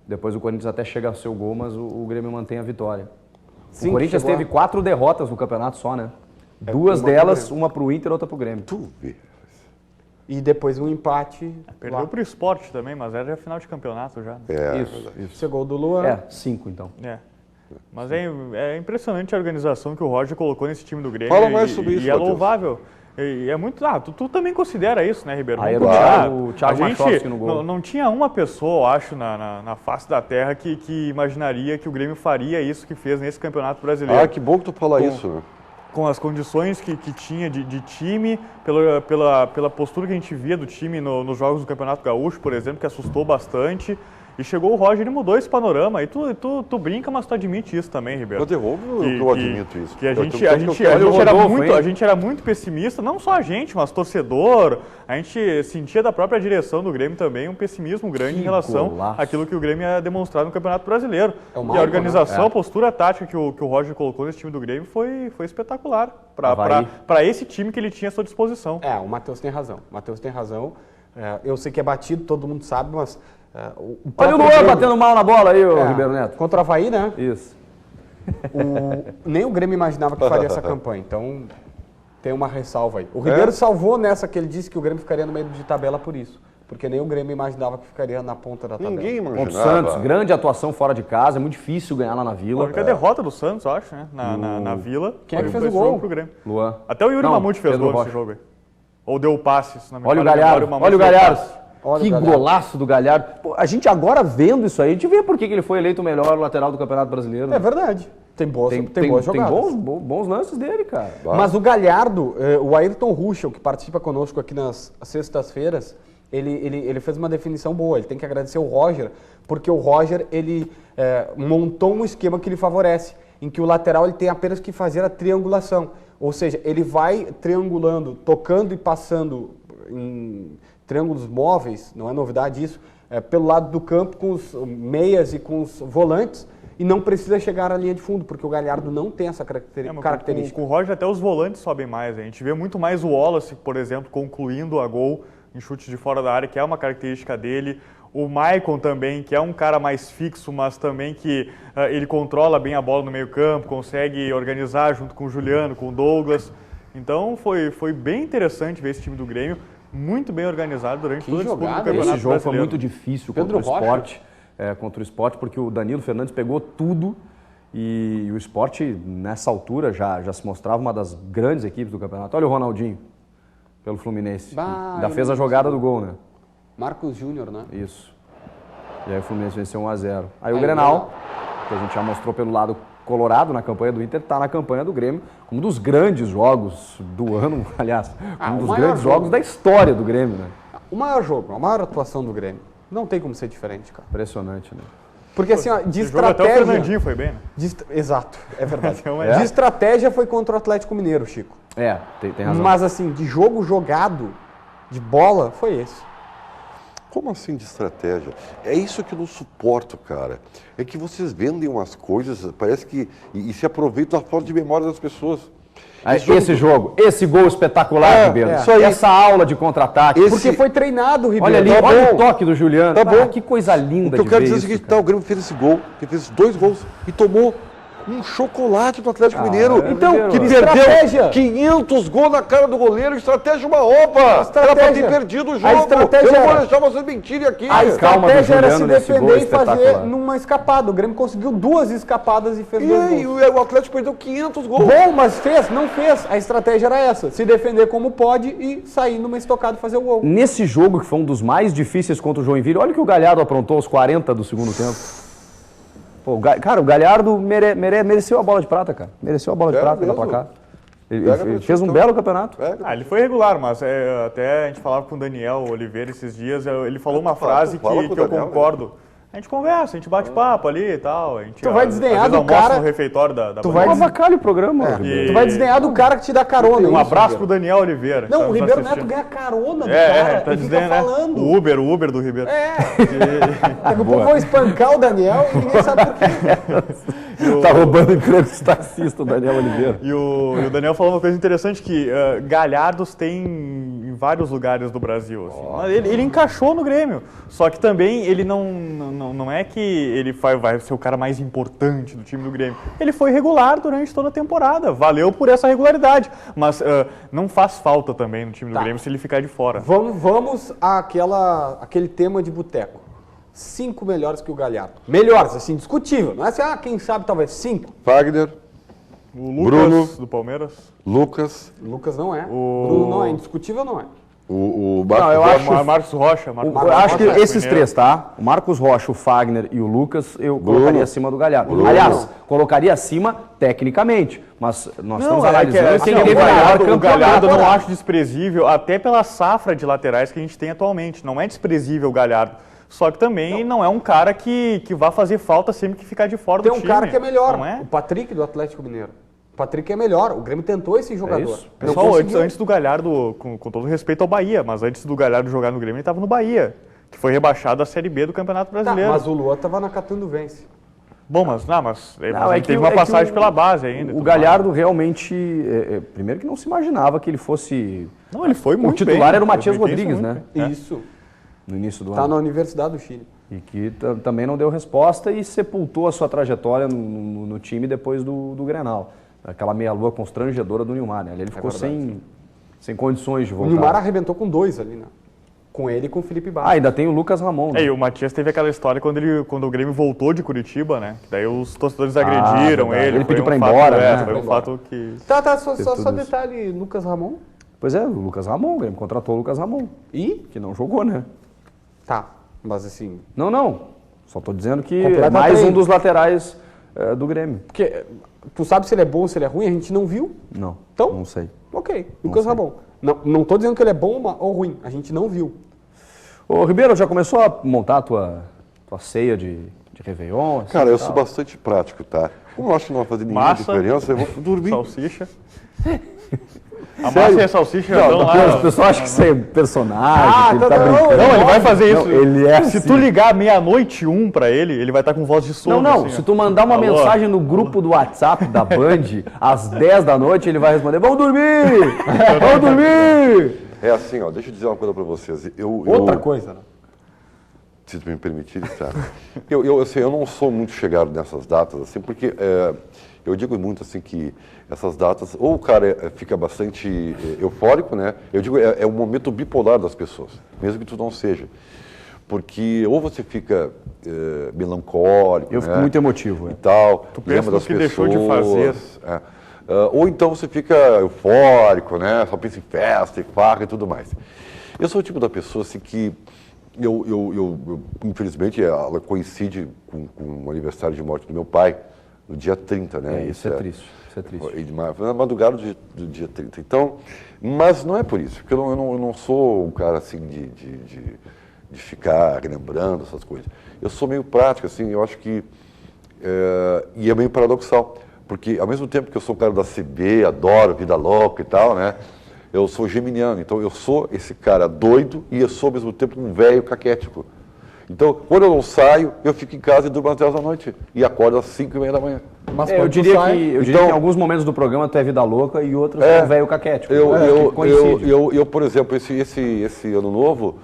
Depois o Corinthians até chega ao seu gol, mas o Grêmio mantém a vitória. Sim, o Corinthians chegou teve 4 derrotas no campeonato só, né? É, 2 uma pro delas, Grêmio. uma pro Inter e outra pro Grêmio. Tu vê. E depois um empate. Perdeu lá. pro Sport também, mas era final de campeonato já. Isso. Esse gol do Luan. É, 5 então. É. Mas é impressionante a organização que o Roger colocou nesse time do Grêmio. Fala mais sobre isso, E é Matheus. louvável. E é muito. Tu também considera isso, né, Ribeiro? Aí Vamos era combinar. o Thiago A gente Machowski no gol. não tinha uma pessoa, eu acho, na face da terra que imaginaria que o Grêmio faria isso que fez nesse Campeonato Brasileiro. Ah, que bom que tu fala isso, né? Com as condições que tinha de time, pela postura que a gente via do time nos jogos do Campeonato Gaúcho, por exemplo, que assustou bastante. E chegou o Roger e mudou esse panorama. E tu brinca, mas tu admite isso também, Ribeiro. Eu derrubo que eu admito isso. Que a gente Olha o Rodolfo, hein? a gente era muito pessimista, não só a gente, mas torcedor. A gente sentia da própria direção do Grêmio também um pessimismo grande Que em relação golaço. àquilo que o Grêmio ia demonstrar no Campeonato Brasileiro. É o E Maicon, a organização, né? a postura tática que o Roger colocou nesse time do Grêmio foi espetacular Avaí. para esse time que ele tinha à sua disposição. É, o Matheus tem razão. O Matheus tem razão. É, eu sei que é batido, todo mundo sabe, mas... o Olha o próprio Luan Grêmio- batendo mal na bola aí, ô É, Ribeiro Neto. Contra o Avaí, né? Isso. Nem o Grêmio imaginava que faria essa campanha, então tem uma ressalva aí. O Ribeiro salvou nessa que ele disse que o Grêmio ficaria no meio de tabela por isso, porque nem o Grêmio imaginava que ficaria na ponta da tabela. Ninguém Contra o imaginava. Santos, grande atuação fora de casa, é muito difícil ganhar lá na A Vila. única derrota do Santos, eu acho, né? Na Vila. Quem é que foi fez o esse jogo gol? pro Grêmio. Luan. Até o Yuri Não, Mamute fez Pedro gol nesse Rocha. jogo aí. Ou deu passe, se não me Olha o falha a memória, Galhardo, Mamute olha o deu Galhardo. passe. Olha o Que Galhardo. golaço do Galhardo. Pô, a gente agora vendo isso aí, a gente vê por que ele foi eleito o melhor lateral do Campeonato Brasileiro. É verdade. Tem boas, tem boas jogadas. bons lances dele, cara. Mas o Galhardo, o Ayrton Ruschel, que participa conosco aqui nas sextas-feiras, ele fez uma definição boa. Ele tem que agradecer o Roger, porque o Roger ele montou um esquema que lhe favorece, em que o lateral ele tem apenas que fazer a triangulação. Ou seja, ele vai triangulando, tocando e passando em triângulos móveis, não é novidade isso, pelo lado do campo com os meias e com os volantes, e não precisa chegar à linha de fundo, porque o Galhardo não tem essa Mas característica. Com o Roger até os volantes sobem mais. A gente vê muito mais o Wallace, por exemplo, concluindo a gol em chute de fora da área, que é uma característica dele. O Maicon também, que é um cara mais fixo, mas também que ele controla bem a bola no meio campo, consegue organizar junto com o Juliano, com o Douglas. Então foi bem interessante ver esse time do Grêmio, muito bem organizado durante toda a disputa do jogada, Campeonato Esse jogo foi Brasileiro. muito difícil Pedro contra o Sport, porque o Danilo Fernandes pegou tudo e o Sport, nessa altura, já se mostrava uma das grandes equipes do campeonato. Olha o Ronaldinho, pelo Fluminense. Bah, Ainda eu fez a não jogada do gol, né? Marcos Júnior, né? Isso. E aí o Fluminense venceu 1-0. Aí o Grenal, que a gente já mostrou pelo lado colorado na campanha do Inter, está na campanha do Grêmio, um dos grandes jogos do ano, aliás, um o dos maior grandes jogo. jogos da história do Grêmio, né? O maior jogo, a maior atuação do Grêmio. Não tem como ser diferente, cara. Impressionante, né? Porque assim, ó, de Esse jogo até o estratégia... Fernandinho foi bem, né? Exato, é verdade. Então, De estratégia foi contra o Atlético Mineiro, Chico. É, tem razão. Mas assim, de jogo jogado, de bola, foi esse. Como assim de estratégia? É isso que eu não suporto, cara. É que vocês vendem umas coisas, parece que... E se aproveitam da falta de memória das pessoas. Aí, esse gol espetacular, Ribeiro. é. Isso aí. Essa aula de contra-ataque. Porque foi treinado, Ribeiro. Olha ali, Tá olha bom. o toque do Juliano. Tá bom. Que coisa linda O que eu de quero ver dizer é o isso, seguinte, cara. o Grêmio fez esse gol, ele fez 2 gols e tomou. um chocolate do Atlético Mineiro. Então, que estratégia. perdeu 500 gols na cara do goleiro, estratégia uma opa. Era pra ter perdido o jogo. estratégia Eu não vou era- deixar vocês mentirem aqui. A Calma do estratégia era se Juliano nesse gol defender e fazer espetacular. numa escapada. O Grêmio conseguiu 2 escapadas e fez 2 E gols. aí, o Atlético perdeu 500 gols. Bom, mas fez? Não fez. A estratégia era essa. Se defender como pode e sair numa estocada e fazer o gol. Nesse jogo, que foi um dos mais difíceis contra o Joinville, olha o que o Galhardo aprontou aos 40 do segundo tempo. Pô, cara, o Galhardo mereceu a bola de prata, cara. Mereceu a bola de prata, dá pra cá. Ele fez um belo campeonato. Ele foi regular, mas até a gente falava com o Daniel Oliveira esses dias, ele falou uma frase que eu concordo. A gente conversa, a gente bate papo ali e tal. A gente, Tu vai desdenhar às vezes, do almoça cara- no refeitório da Tu Band. vai Não avacalha o programa, Ribeiro. Tu vai desdenhar do cara que te dá carona. Um isso, abraço pro Ribeiro. Daniel Oliveira. Não, tá o nos Ribeiro Neto assistindo. ganha carona do cara tá e dizendo, fica falando. O Uber do Ribeiro. Daqui a pouco vão espancar o Daniel e ninguém sabe por quê. Tá roubando emprego dos taxistas, o Daniel Oliveira. E o Daniel falou uma coisa interessante, que Galhardos tem em vários lugares do Brasil. Assim. Ele encaixou no Grêmio, só que também ele não é que ele vai ser o cara mais importante do time do Grêmio. Ele foi regular durante toda a temporada, valeu por essa regularidade, mas não faz falta também no time do Grêmio se ele ficar de fora. Vamos àquele tema de boteco. 5 melhores que o Galhardo. Melhores, assim, discutível. Não é assim, quem sabe talvez 5. Wagner, O Lucas Bruno. do Palmeiras. Lucas, Lucas não é. Bruno não é. Indiscutível não é. o Não, eu Marcos acho- Marcos Rocha. Eu acho que esses três, tá? O Marcos Rocha, o Fagner e o Lucas, eu colocaria acima do Galhardo. Aliás, colocaria acima tecnicamente, mas nós estamos analisando quem teve maior o Galhardo eu não campeonato. acho desprezível, até pela safra de laterais que a gente tem atualmente. Não é desprezível o Galhardo. Só que também não é um cara que vai fazer falta sempre que ficar de fora Tem do um time. cara que é melhor. Não é? O Patrick do Atlético Mineiro. O Patrick é melhor. O Grêmio tentou esse jogador. isso. Não Pessoal, conseguiu. antes do Galhardo, com todo respeito ao Bahia, mas antes do Galhardo jogar no Grêmio, ele estava no Bahia, que foi rebaixado da Série B do Campeonato Tá, Brasileiro. mas o Luan tava na Catanduvense. Bom, mas Não, ele teve uma passagem pela base ainda. O Galhardo realmente, primeiro que não se imaginava que ele fosse... Não, ele foi muito O titular bem. era o Matias 2015 Rodrigues, muito né? bem. Isso. No início do Tá ano. na Universidade do Chile. E que também não deu resposta e sepultou a sua trajetória no time depois do Grenal. Aquela meia-lua constrangedora do Nilmar, né? Ele ficou sem condições de O voltar. Nilmar arrebentou com 2 ali, né? Com ele e com o Felipe Bastos. Ainda tem o Lucas Ramon. Né? E o Matias teve aquela história quando o Grêmio voltou de Curitiba, né? Que daí os torcedores agrediram verdade. ele. Ele foi pediu um pra ir fato- embora, né? Foi um fato que... Tá, só tudo isso. detalhe, Lucas Ramon. Pois é, o Lucas Ramon, o Grêmio contratou o Lucas Ramon, E? que não jogou, né? Tá, mas assim... Não. Só tô dizendo que é Completa mais treino. um dos laterais do Grêmio. Porque tu sabe se ele é bom ou se ele é ruim, a gente não viu. Não, Então? não sei. Ok, Lucas Ramon. Não tô dizendo que ele é bom ou ruim, a gente não viu. Ô, Ribeiro, já começou a montar a tua ceia de Réveillon? assim, Cara, eu e tal? sou bastante prático, tá? Como eu acho que não vai fazer nenhuma Massa. diferença, eu vou dormir. Salsicha. A massa e a salsicha já estão lá. O pessoal acha que isso é personagem, que ele tá não, brincando. Não, ele vai fazer Não, isso. ele é Se assim. tu ligar meia-noite 1 pra ele vai estar com voz de sono. Não, assim, se ó. tu mandar uma Alô? mensagem no grupo do WhatsApp da Band, às 10 da noite, ele vai responder, vamos dormir! Vamos dormir! É assim, ó, deixa eu dizer uma coisa pra vocês. Outra coisa, né? Se tu me permitir, tá? Eu não sou muito chegado nessas datas, assim, porque eu digo muito assim que essas datas, ou o cara fica bastante eufórico, né? Eu digo, é um momento bipolar das pessoas, mesmo que tu não seja. Porque ou você fica melancólico, Eu né? fico muito emotivo. E tal, Tu pensa lembra no das que pessoas. deixou de fazer. Ou então você fica eufórico, né? Só pensa em festa e farra e tudo mais. Eu sou o tipo da pessoa assim que infelizmente, ela coincide com o aniversário de morte do meu pai, no dia 30, né? Isso é triste, isso é triste. Na madrugada do dia 30. Então, mas não é por isso, porque eu não sou um cara assim de ficar lembrando essas coisas. Eu sou meio prático, assim, eu acho que... e é meio paradoxal, porque ao mesmo tempo que eu sou um cara da CB, adoro vida louca e tal, né? Eu sou geminiano, então eu sou esse cara doido e eu sou ao mesmo tempo um velho caquético. Então, quando eu não saio, eu fico em casa e durmo até 10 da noite. E acordo às 5h30 da manhã. Mas Eu quando tu diria sai- que em alguns momentos do programa tu é vida louca e outros É. é um velho caquético. Eu, Que coincide. por exemplo, esse ano novo,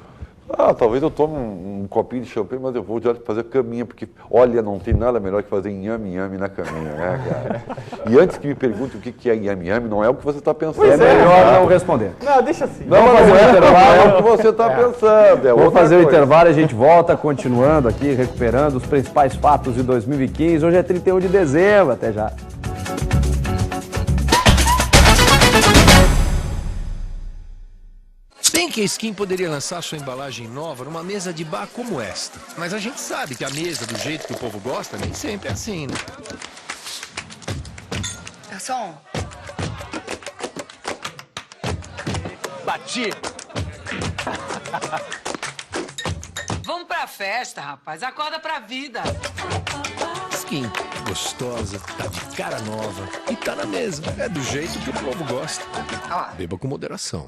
Talvez eu tome um copinho de champanhe, mas eu vou direto fazer caminha, porque, olha, não tem nada melhor que fazer inhame-inhame na caminha, né, cara? E antes que me pergunte o que é inhame-inhame, não é o que você está pensando. É melhor não responder. Não, deixa assim. Não, mas não é o que você está pensando. Vou fazer o intervalo e a gente volta continuando aqui, recuperando os principais fatos de 2015. Hoje é 31 de dezembro, até já. Bem que a Skin poderia lançar sua embalagem nova numa mesa de bar como esta. Mas a gente sabe que a mesa, do jeito que o povo gosta, nem sempre é assim, né? Garçom. Bati! Vamos pra festa, rapaz. Acorda pra vida. Skin, gostosa, tá de cara nova e tá na mesa. É do jeito que o povo gosta. Beba com moderação.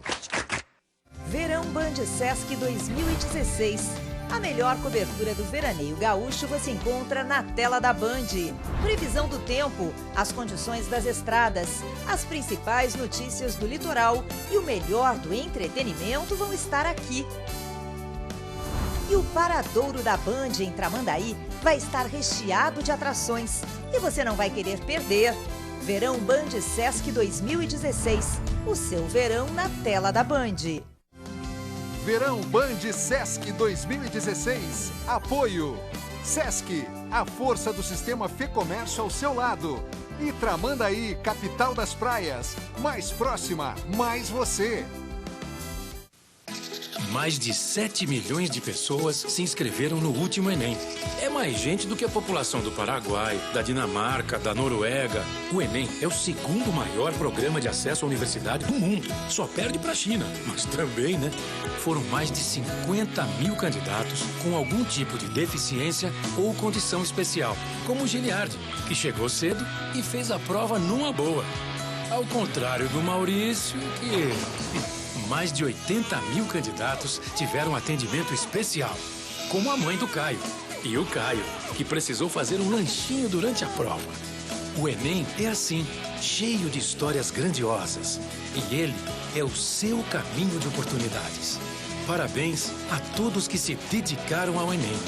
Verão Band Sesc 2016. A melhor cobertura do veraneio gaúcho você encontra na tela da Band. Previsão do tempo, as condições das estradas, as principais notícias do litoral e o melhor do entretenimento vão estar aqui. E o Paradouro da Band em Tramandaí vai estar recheado de atrações e você não vai querer perder. Verão Band Sesc 2016. O seu verão na tela da Band. Verão Band Sesc 2016. Apoio. Sesc, a força do sistema Fê-Comércio ao seu lado. E Tramandaí, capital das praias. Mais próxima, mais você. Mais de 7 milhões de pessoas se inscreveram no último Enem. É mais gente do que a população do Paraguai, da Dinamarca, da Noruega. O Enem é o segundo maior programa de acesso à universidade do mundo. Só perde para a China, mas também, né? Foram mais de 50 mil candidatos com algum tipo de deficiência ou condição especial, como o Giliardi, que chegou cedo e fez a prova numa boa. Ao contrário do Maurício, que... Mais de 80 mil candidatos tiveram atendimento especial, como a mãe do Caio. E o Caio, que precisou fazer um lanchinho durante a prova. O Enem é assim, cheio de histórias grandiosas. E ele é o seu caminho de oportunidades. Parabéns a todos que se dedicaram ao Enem.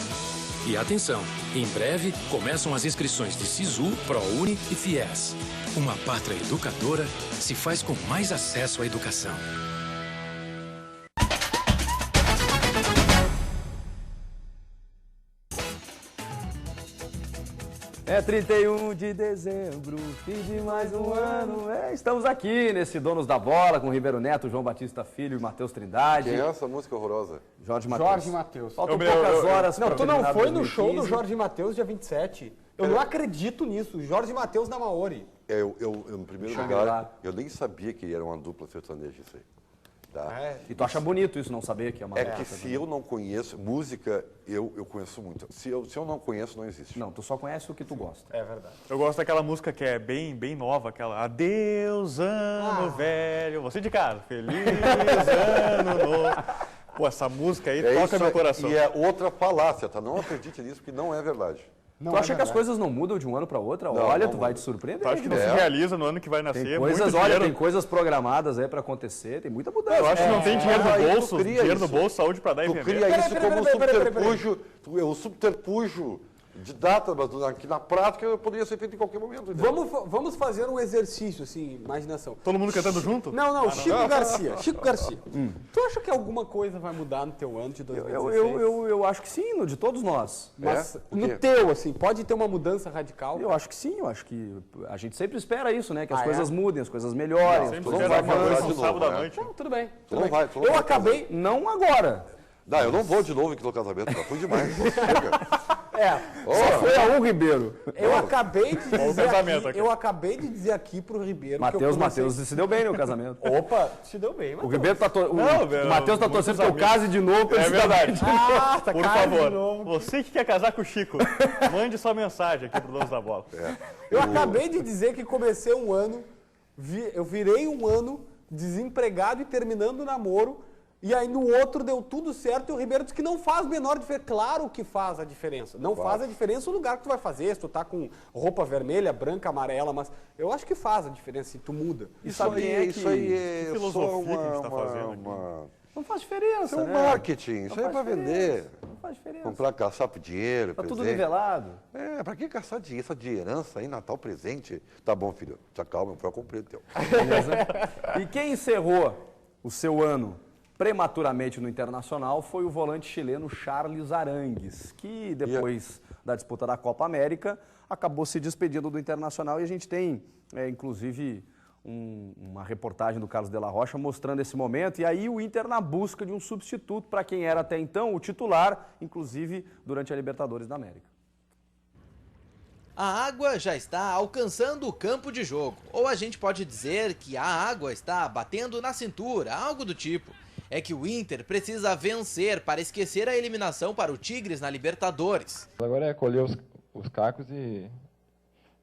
E atenção, em breve começam as inscrições de Sisu, ProUni e Fies. Uma pátria educadora se faz com mais acesso à educação. É 31 de dezembro, fim de mais um ano. Estamos aqui nesse Donos da Bola com Ribeiro Neto, João Batista Filho e Matheus Trindade. Quem é essa música horrorosa? Jorge Matheus. Jorge Matheus. Faltam poucas horas. Não, tu não foi no 2015. show do Jorge Matheus dia 27? Eu não acredito nisso. Jorge Matheus na Maori. Eu no primeiro lugar, eu nem sabia que era uma dupla sertaneja isso aí. Tá? E tu acha bonito isso, não saber que é uma que se eu não conheço, música eu conheço muito. Se eu não conheço, não existe. Não, tu só conhece o que tu gosta. É verdade. Eu gosto daquela música que é bem nova, aquela Adeus, ano velho. Você de casa, feliz ano novo. Pô, essa música aí toca meu coração. E é outra falácia, tá? Não acredite nisso, porque não é verdade. Não tu acha que as coisas não mudam de um ano para outro? Não, olha, não tu vai te surpreender. Tu acha que não se realiza no ano que vai nascer? Tem coisas, tem coisas programadas aí para acontecer, tem muita mudança. Eu acho que não tem dinheiro no bolso, dinheiro no bolso, saúde para dar e tu cria isso como um subterfúgio, o subterfúgio de data, mas que na prática poderia ser feito em qualquer momento. Vamos fazer um exercício, assim, imaginação. Todo mundo cantando junto? Não, Chico Garcia. Chico Garcia. Tu acha que alguma coisa vai mudar no teu ano de 2016? Eu acho que sim, de todos nós. Mas no teu, assim, pode ter uma mudança radical? Eu acho que sim, eu acho que a gente sempre espera isso, né? Que as coisas mudem, as coisas melhorem. Sempre não vai fazer no sábado à noite. Não, tudo bem. Eu acabei, não agora. Não, eu não vou de novo aqui no casamento, já fui demais. Só foi a Ribeiro. Eu acabei de dizer aqui pro Ribeiro. Matheus se deu bem no casamento. Opa, se deu bem, Matheus. O Ribeiro tá o Matheus tá torcendo que eu case de novo pra ele se dar bem. Por favor, você que quer casar com o Chico, mande sua mensagem aqui pro Donos da Bola. Eu acabei de dizer que comecei um ano, eu virei um ano desempregado e terminando o namoro E aí no outro deu tudo certo e o Ribeiro disse que não faz menor diferença. Claro que faz a diferença. Não faz a diferença o lugar que tu vai fazer, se tu tá com roupa vermelha, branca, amarela, mas eu acho que faz a diferença se tu muda. Isso aí é filosofia que a gente tá fazendo Não faz diferença, é um marketing, isso aí é para vender. Não faz diferença. Comprar, caçar por dinheiro, Tá presente. tudo nivelado. Pra que caçar dinheiro? Essa de herança aí, Natal, presente. Tá bom, filho, te acalma, eu comprei o teu. Beleza? E quem encerrou o seu ano prematuramente no Internacional foi o volante chileno Charles Arangues, que depois da disputa da Copa América acabou se despedindo do Internacional, e a gente tem, inclusive, uma reportagem do Carlos de la Rocha mostrando esse momento, e aí o Inter na busca de um substituto para quem era até então o titular, inclusive durante a Libertadores da América. A água já está alcançando o campo de jogo, ou a gente pode dizer que a água está batendo na cintura, algo do tipo. É que o Inter precisa vencer para esquecer a eliminação para o Tigres na Libertadores. Agora é colher os cacos e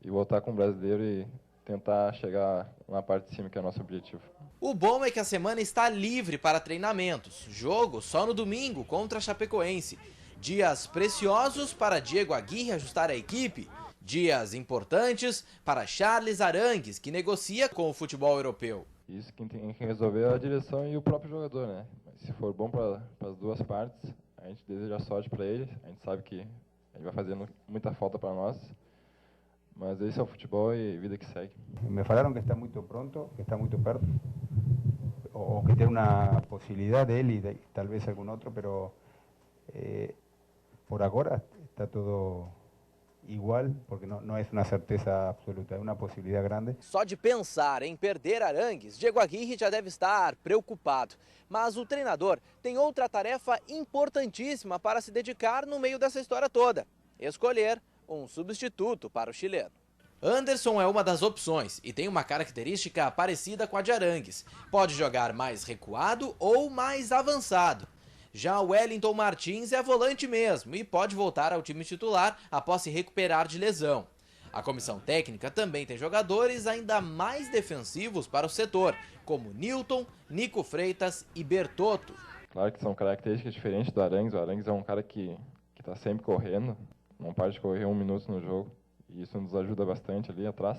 voltar com o brasileiro e tentar chegar na parte de cima, que é o nosso objetivo. O bom é que a semana está livre para treinamentos. Jogo só no domingo contra a Chapecoense. Dias preciosos para Diego Aguirre ajustar a equipe. Dias importantes para Charles Arangues, que negocia com o futebol europeu. Isso quem tem que resolver é a direção e o próprio jogador, né? Mas se for bom para as duas partes, a gente deseja sorte para ele. A gente sabe que ele vai fazendo muita falta para nós. Mas esse é o futebol e vida que segue. Me falaram que está muito pronto, que está muito perto, ou que tem uma possibilidade ele e talvez algum outro, pero por agora está tudo igual, porque não é uma certeza absoluta, é uma possibilidade grande. Só de pensar em perder Arangues, Diego Aguirre já deve estar preocupado. Mas o treinador tem outra tarefa importantíssima para se dedicar no meio dessa história toda: escolher um substituto para o chileno. Anderson é uma das opções e tem uma característica parecida com a de Arangues. Pode jogar mais recuado ou mais avançado. Já o Wellington Martins é volante mesmo e pode voltar ao time titular após se recuperar de lesão. A comissão técnica também tem jogadores ainda mais defensivos para o setor, como Nilton, Nico Freitas e Bertotto. Claro que são características diferentes do Arangues. O Arangues é um cara que está sempre correndo, não para de correr 1 minuto no jogo, e isso nos ajuda bastante ali atrás.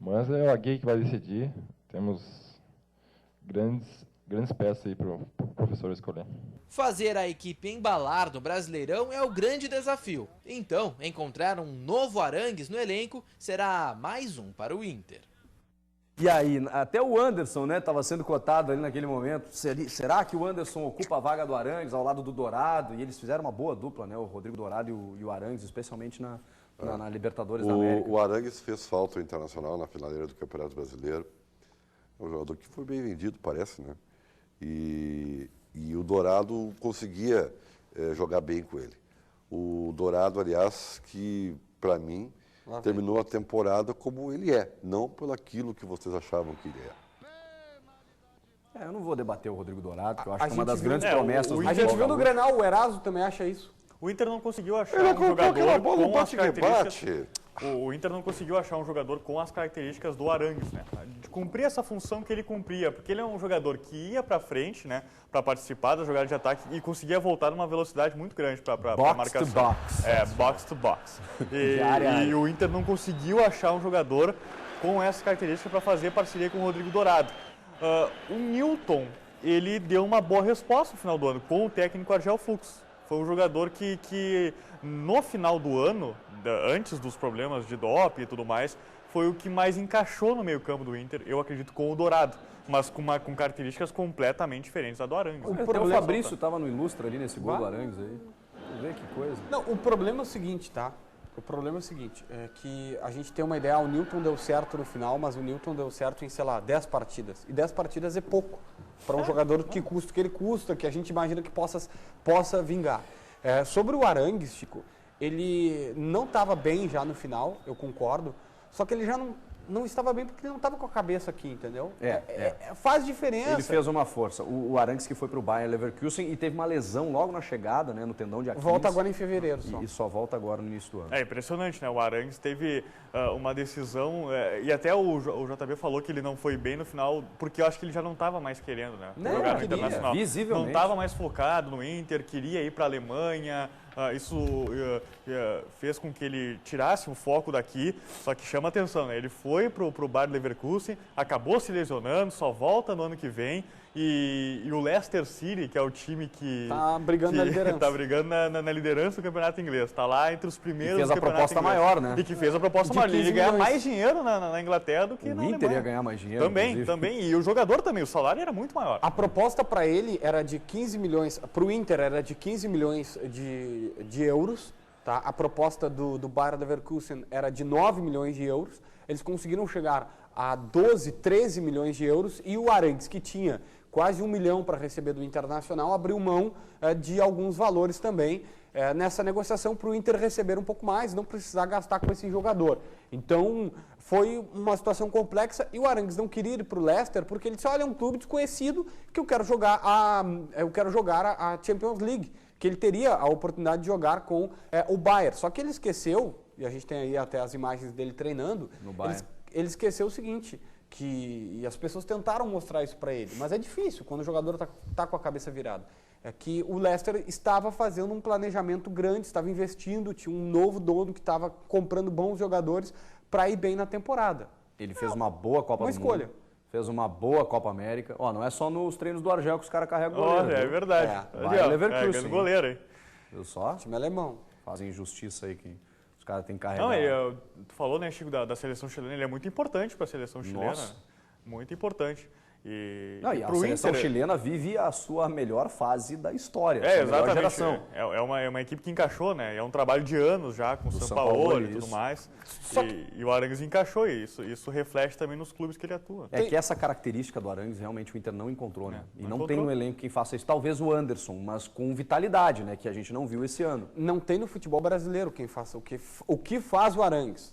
Mas é o Aguirre que vai decidir. Temos grandes peças aí para o professor escolher. Fazer a equipe embalar no Brasileirão é o grande desafio. Então, encontrar um novo Arangues no elenco será mais um para o Inter. E aí, até o Anderson, né, estava sendo cotado ali naquele momento. Será que o Anderson ocupa a vaga do Arangues ao lado do Dourado? E eles fizeram uma boa dupla, né, o Rodrigo Dourado e o Arangues, especialmente na Libertadores da América. O Arangues fez falta ao Internacional na finaleira do Campeonato Brasileiro. É um jogador que foi bem vendido, parece, né? E o Dourado conseguia jogar bem com ele. O Dourado, aliás, que para mim terminou a temporada como ele é, não por aquilo que vocês achavam que ele é. Eu não vou debater o Rodrigo Dourado, que eu acho que é uma das grandes promessas. A gente viu no Grenal, o Eraso também acha isso. O Inter não conseguiu achar um jogador com as características... O Inter não conseguiu achar um jogador com as características do Arangues, né? De cumprir essa função que ele cumpria, porque ele é um jogador que ia para frente, né, para participar da jogada de ataque e conseguia voltar numa velocidade muito grande para a marcação. Box to box. E o Inter não conseguiu achar um jogador com essa característica para fazer parceria com o Rodrigo Dourado. O Nilton, ele deu uma boa resposta no final do ano com o técnico Argel Fux. Foi um jogador que no final do ano, antes dos problemas de doping e tudo mais, foi o que mais encaixou no meio-campo do Inter, eu acredito, com o Dourado, mas com características completamente diferentes da do Arangues. O Fabrício estava no Ilustra ali nesse gol do Arangues aí. Vê que coisa. Não, o problema é o seguinte, tá? O problema é o seguinte, é que a gente tem uma ideia, o Nilton deu certo no final, mas o Nilton deu certo em, sei lá, 10 partidas. E 10 partidas é pouco para um jogador que custa o que ele custa, que a gente imagina que possa vingar. Sobre o Arangues, Chico, ele não estava bem já no final, eu concordo, só que ele já não estava bem porque ele não estava com a cabeça aqui, entendeu? Faz diferença. Ele fez uma força. O Arangues que foi para o Bayer Leverkusen e teve uma lesão logo na chegada, né, no tendão de Aquiles. Volta agora em fevereiro só. E só volta agora no início do ano. É impressionante, né? O Arangues teve uma decisão, e até o JB falou que ele não foi bem no final, porque eu acho que ele já não estava mais querendo, né? Jogar no Internacional. Visivelmente. Não estava mais focado no Inter, queria ir para a Alemanha. Isso fez com que ele tirasse o foco daqui, só que chama atenção, né? Ele foi para o Bayer Leverkusen, acabou se lesionando, só volta no ano que vem. E o Leicester City, que é o time que... Tá brigando na liderança. Tá brigando na liderança do campeonato inglês. Está lá entre os primeiros do campeonato inglês. E fez a proposta maior, né? E que fez a proposta maior. Ele ganha mais dinheiro na Inglaterra do que na Alemanha. O Inter ia ganhar mais dinheiro, Também. E o jogador também, o salário era muito maior. A proposta para ele era de 15 milhões, para o Inter era de 15 milhões de euros. Tá? A proposta do Bayer Leverkusen era de 9 milhões de euros. Eles conseguiram chegar a 12, 13 milhões de euros e o Arangues, que tinha quase 1 milhão para receber do Internacional, abriu mão de alguns valores também nessa negociação para o Inter receber um pouco mais, não precisar gastar com esse jogador. Então, foi uma situação complexa e o Arangues não queria ir para o Leicester porque ele disse, olha, é um clube desconhecido que eu quero jogar a Champions League, que ele teria a oportunidade de jogar com o Bayern. Só que ele esqueceu, e a gente tem aí até as imagens dele treinando, ele esqueceu o seguinte, e as pessoas tentaram mostrar isso para ele, mas é difícil quando o jogador está com a cabeça virada. É que o Leicester estava fazendo um planejamento grande, estava investindo, tinha um novo dono que estava comprando bons jogadores para ir bem na temporada. Ele fez uma boa Copa do Mundo. Fez uma boa Copa América. Não é só nos treinos do Argel que os caras carregam goleiro. É verdade. Vai Leverkusen. Goleiro, hein? Viu só? Time alemão. Fazem injustiça aí que os caras têm que carregar. Tu falou, né, Chico, da seleção chilena, ele é muito importante para a seleção chilena. Nossa. Muito importante. E a seleção chilena vive a sua melhor fase da história. Exatamente. Geração. É uma equipe que encaixou, né? É um trabalho de anos já com o São Paulo e tudo mais. E o Arangues encaixou isso reflete também nos clubes que ele atua. Que essa característica do Arangues realmente o Inter não encontrou, né? E não tem no elenco quem faça isso. Talvez o Anderson, mas com vitalidade, né? Que a gente não viu esse ano. Não tem no futebol brasileiro quem faça o que faz o Arangues.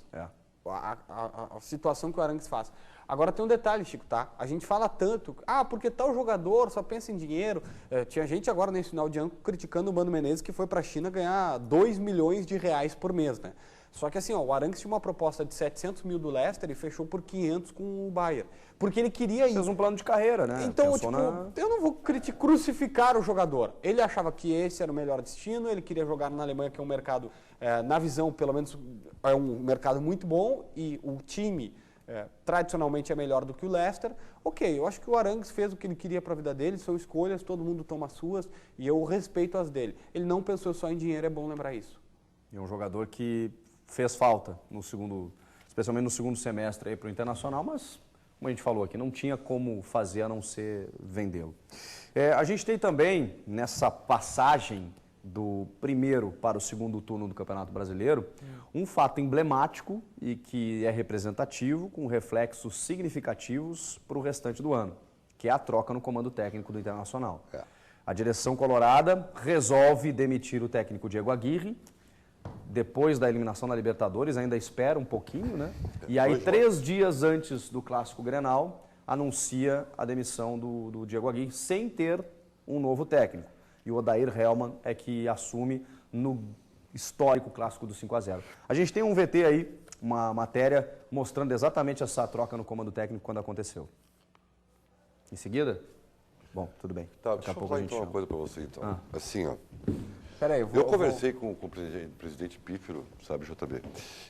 A situação que o Arangues faz. Agora tem um detalhe, Chico, tá? A gente fala tanto, porque tal jogador só pensa em dinheiro. Tinha gente agora nesse final de ano criticando o Mano Menezes que foi para a China ganhar 2 milhões de reais por mês, né? Só que assim, o Arangues tinha uma proposta de 700 mil do Leicester e fechou por 500 com o Bayern. Porque ele queria ir. Fez um plano de carreira, né? Então, eu não vou crucificar o jogador. Ele achava que esse era o melhor destino, ele queria jogar na Alemanha, que é um mercado, na visão, pelo menos, é um mercado muito bom e o time... tradicionalmente é melhor do que o Leicester. Eu acho que o Arangues fez o que ele queria para a vida dele, são escolhas, todo mundo toma as suas e eu respeito as dele. Ele não pensou só em dinheiro, é bom lembrar isso. E é um jogador que fez falta, especialmente no segundo semestre para o Internacional, mas, como a gente falou aqui, não tinha como fazer a não ser vendê-lo. A gente tem também, nessa passagem do primeiro para o segundo turno do Campeonato Brasileiro, um fato emblemático e que é representativo, com reflexos significativos para o restante do ano, que é a troca no comando técnico do Internacional. A direção colorada resolve demitir o técnico Diego Aguirre, depois da eliminação da Libertadores, ainda espera um pouquinho, né? E aí, 3 dias antes do Clássico Grenal, anuncia a demissão do Diego Aguirre, sem ter um novo técnico. E o Odair Hellmann é que assume no histórico clássico do 5-0. A gente tem um VT aí, uma matéria mostrando exatamente essa troca no comando técnico quando aconteceu. Em seguida? Bom, tudo bem. Tá, deixa eu falar então uma coisa para você, então. Assim, ó. Peraí, eu conversei com o presidente Pífero, sabe, JB.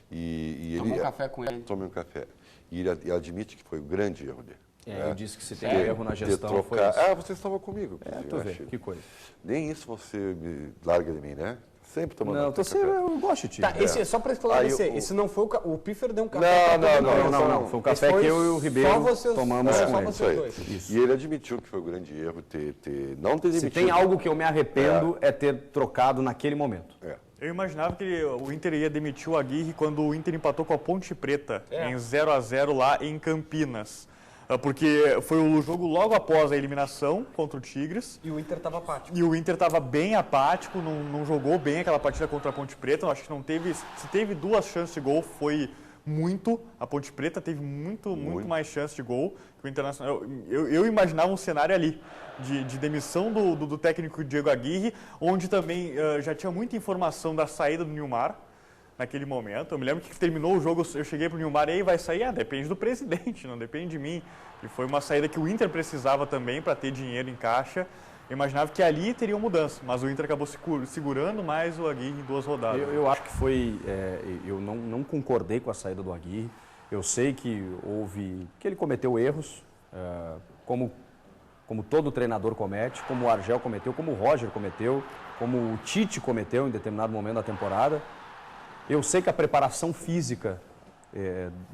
E ele... Tomei um café com ele. Tomei um café. E ele admite que foi o grande erro dele. Eu disse que se tem erro na gestão, foi isso. Você estava comigo. Tu vê, que coisa. Nem isso você me larga de mim, né? Sempre tomando café. Eu gosto de ti. Tá, só para esclarecer, esse não foi o Pífero deu um café. Não. Foi um café que eu e o Ribeiro tomamos com ele. E ele admitiu que foi o grande erro não ter demitido. Se tem algo que eu me arrependo é ter trocado naquele momento. Eu imaginava que o Inter ia demitir o Aguirre quando o Inter empatou com a Ponte Preta em 0-0 lá em Campinas. Porque foi o jogo logo após a eliminação contra o Tigres. E o Inter estava apático. E o Inter estava bem apático, não jogou bem aquela partida contra a Ponte Preta. Eu acho que não teve... Se teve 2 chances de gol, foi muito, a Ponte Preta teve muito mais chance de gol que o Internacional. Eu imaginava um cenário ali de demissão do técnico Diego Aguirre, onde também já tinha muita informação da saída do Nilmar naquele momento. Eu me lembro que terminou o jogo, eu cheguei para o Nilmar e aí vai sair? Depende do presidente, não depende de mim. E foi uma saída que o Inter precisava também para ter dinheiro em caixa. Eu imaginava que ali teria uma mudança, mas o Inter acabou segurando mais o Aguirre em 2 rodadas. Eu acho que foi... eu não concordei com a saída do Aguirre. Eu sei que ele cometeu erros, como todo treinador comete, como o Argel cometeu, como o Roger cometeu, como o Tite cometeu em determinado momento da temporada. Eu sei que a preparação física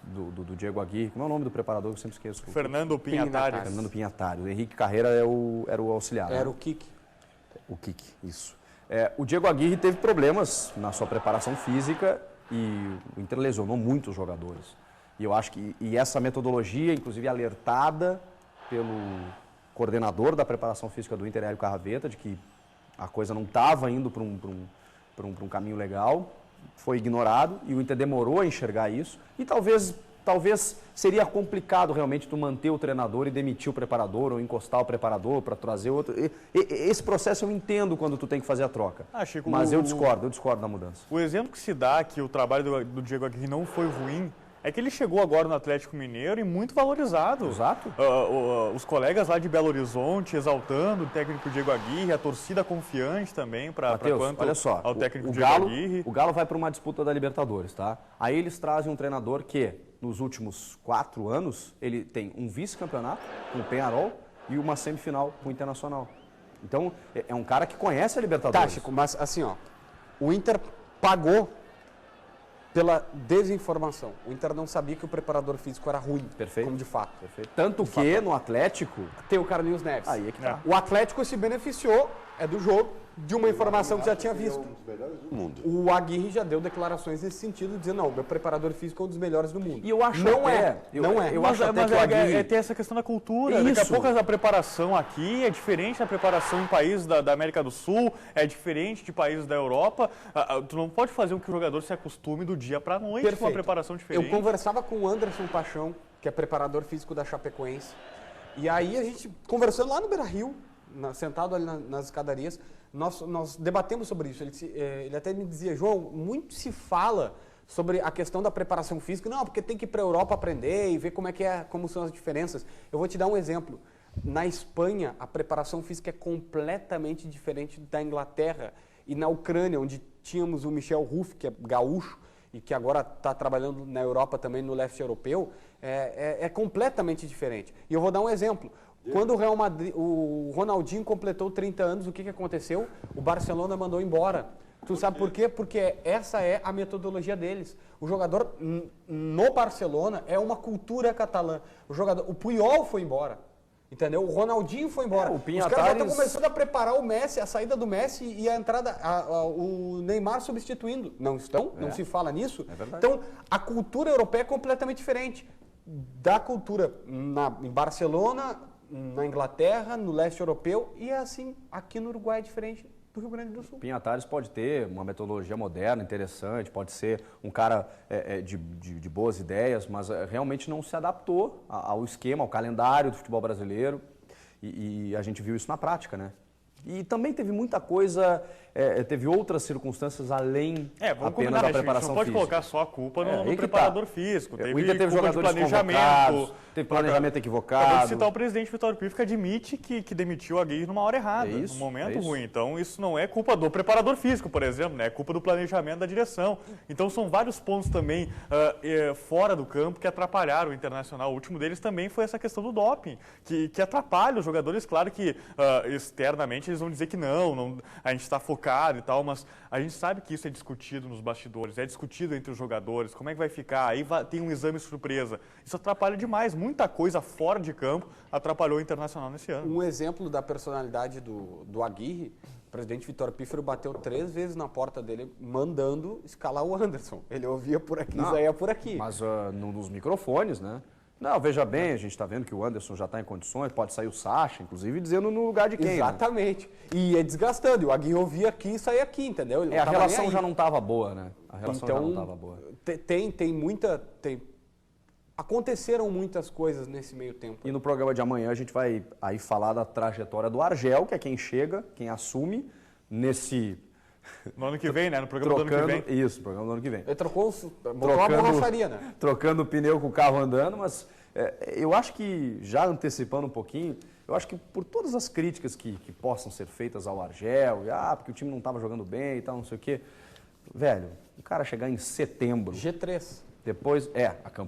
do Diego Aguirre, como é o nome do preparador que eu sempre esqueço? Fernando Pinhatari. Fernando Pinhatari. O Henrique Carreira era o auxiliar. Era o Kik. O Kik, isso. O Diego Aguirre teve problemas na sua preparação física e o Inter lesionou muitos jogadores. E eu acho que essa metodologia, inclusive alertada pelo coordenador da preparação física do Inter, Hélio Carraveta, de que a coisa não estava indo para um caminho legal, foi ignorado e o Inter demorou a enxergar isso. E talvez seria complicado realmente tu manter o treinador e demitir o preparador ou encostar o preparador para trazer outro. Esse processo eu entendo quando tu tem que fazer a troca. Chico, mas eu discordo da mudança. O exemplo que se dá que o trabalho do Diego Aguirre não foi ruim é que ele chegou agora no Atlético Mineiro e muito valorizado. Exato. Os colegas lá de Belo Horizonte exaltando o técnico Diego Aguirre, a torcida confiante também para quanto olha só, ao técnico Diego Aguirre. O Galo vai para uma disputa da Libertadores, tá? Aí eles trazem um treinador que, nos últimos 4 anos, ele tem um vice-campeonato com o Peñarol e uma semifinal com o Internacional. Então, é um cara que conhece a Libertadores. Tá, Chico, mas assim, o Inter pagou pela desinformação. O Inter não sabia que o preparador físico era ruim, como de fato. Perfeito. Tanto que no Atlético tem o Carlinhos Neves. Aí é que tá. O Atlético se beneficiou do jogo, de uma informação que já tinha visto. Um dos melhores do mundo. O Aguirre já deu declarações nesse sentido, dizendo, não, meu preparador físico é um dos melhores do mundo. E eu acho não até, é. Não é. Eu acho até que o Aguirre... tem essa questão da cultura. Daqui a pouco a preparação aqui é diferente da preparação em países da América do Sul, é diferente de países da Europa. Tu não pode fazer com que o jogador se acostume do dia para a noite com uma preparação diferente. Eu conversava com o Anderson Paixão, que é preparador físico da Chapecoense, e aí a gente conversando lá no Beira-Rio, sentado ali nas escadarias, nós debatemos sobre isso. Ele até me dizia, João, muito se fala sobre a questão da preparação física. Não, porque tem que ir para a Europa aprender e ver como são as diferenças. Eu vou te dar um exemplo. Na Espanha, a preparação física é completamente diferente da Inglaterra. E na Ucrânia, onde tínhamos o Michel Ruff, que é gaúcho, e que agora está trabalhando na Europa também, no leste europeu, é completamente diferente. E eu vou dar um exemplo. Quando o Ronaldinho completou 30 anos, o que aconteceu? O Barcelona mandou embora. Tu sabe por quê? Porque essa é a metodologia deles. O jogador no Barcelona é uma cultura catalã. O Puyol foi embora. Entendeu? O Ronaldinho foi embora. Os caras já estão começando a preparar o Messi, a saída do Messi e a entrada, o Neymar substituindo. Não estão? Não se fala nisso? É verdade. Então, a cultura europeia é completamente diferente da cultura em Barcelona, na Inglaterra, no leste europeu, e é assim, aqui no Uruguai é diferente do Rio Grande do Sul. Pinhatari pode ter uma metodologia moderna, interessante, pode ser um cara de boas ideias, mas realmente não se adaptou ao esquema, ao calendário do futebol brasileiro, e a gente viu isso na prática, né? E também teve muita coisa, teve outras circunstâncias além apenas da preparação física. A gente não pode colocar só a culpa no preparador físico. O Inter teve jogadores planejamento, teve planejamento equivocado. Acabou de citar o presidente Vitório Pifo, que admite que demitiu a Aguirre numa hora errada, num momento ruim. Então isso não é culpa do preparador físico, por exemplo, né? É culpa do planejamento da direção. Então são vários pontos também fora do campo que atrapalharam o Internacional. O último deles também foi essa questão do doping, que atrapalha os jogadores. Claro que externamente eles vão dizer que não, a gente está focado e tal, mas a gente sabe que isso é discutido nos bastidores, é discutido entre os jogadores, como é que vai ficar, aí tem um exame surpresa. Isso atrapalha demais, muita coisa fora de campo atrapalhou o Internacional nesse ano. Um exemplo da personalidade do Aguirre, o presidente Vitório Pífero bateu 3 vezes na porta dele, mandando escalar o Anderson. Ele ouvia por aqui, saía por aqui. Mas nos microfones, né? Não, veja bem, a gente está vendo que o Anderson já está em condições, pode sair o Sacha, inclusive, dizendo no lugar de quem. Exatamente. Né? E é desgastando. E o Aguirre ouvia aqui e saía aqui, entendeu? A relação já não estava boa, né? A relação então, já não estava boa. Aconteceram muitas coisas nesse meio tempo. E no programa de amanhã a gente vai aí falar da trajetória do Argel, que é quem chega, quem assume nesse... No ano que vem, né? No programa do ano que vem. Isso, no programa do ano que vem. Ele botou uma borracharia, né? Trocando o pneu com o carro andando, mas eu acho que, já antecipando um pouquinho, eu acho que por todas as críticas que possam ser feitas ao Argel, porque o time não estava jogando bem e tal, não sei o quê, velho, o cara chegar em setembro... G3. Depois,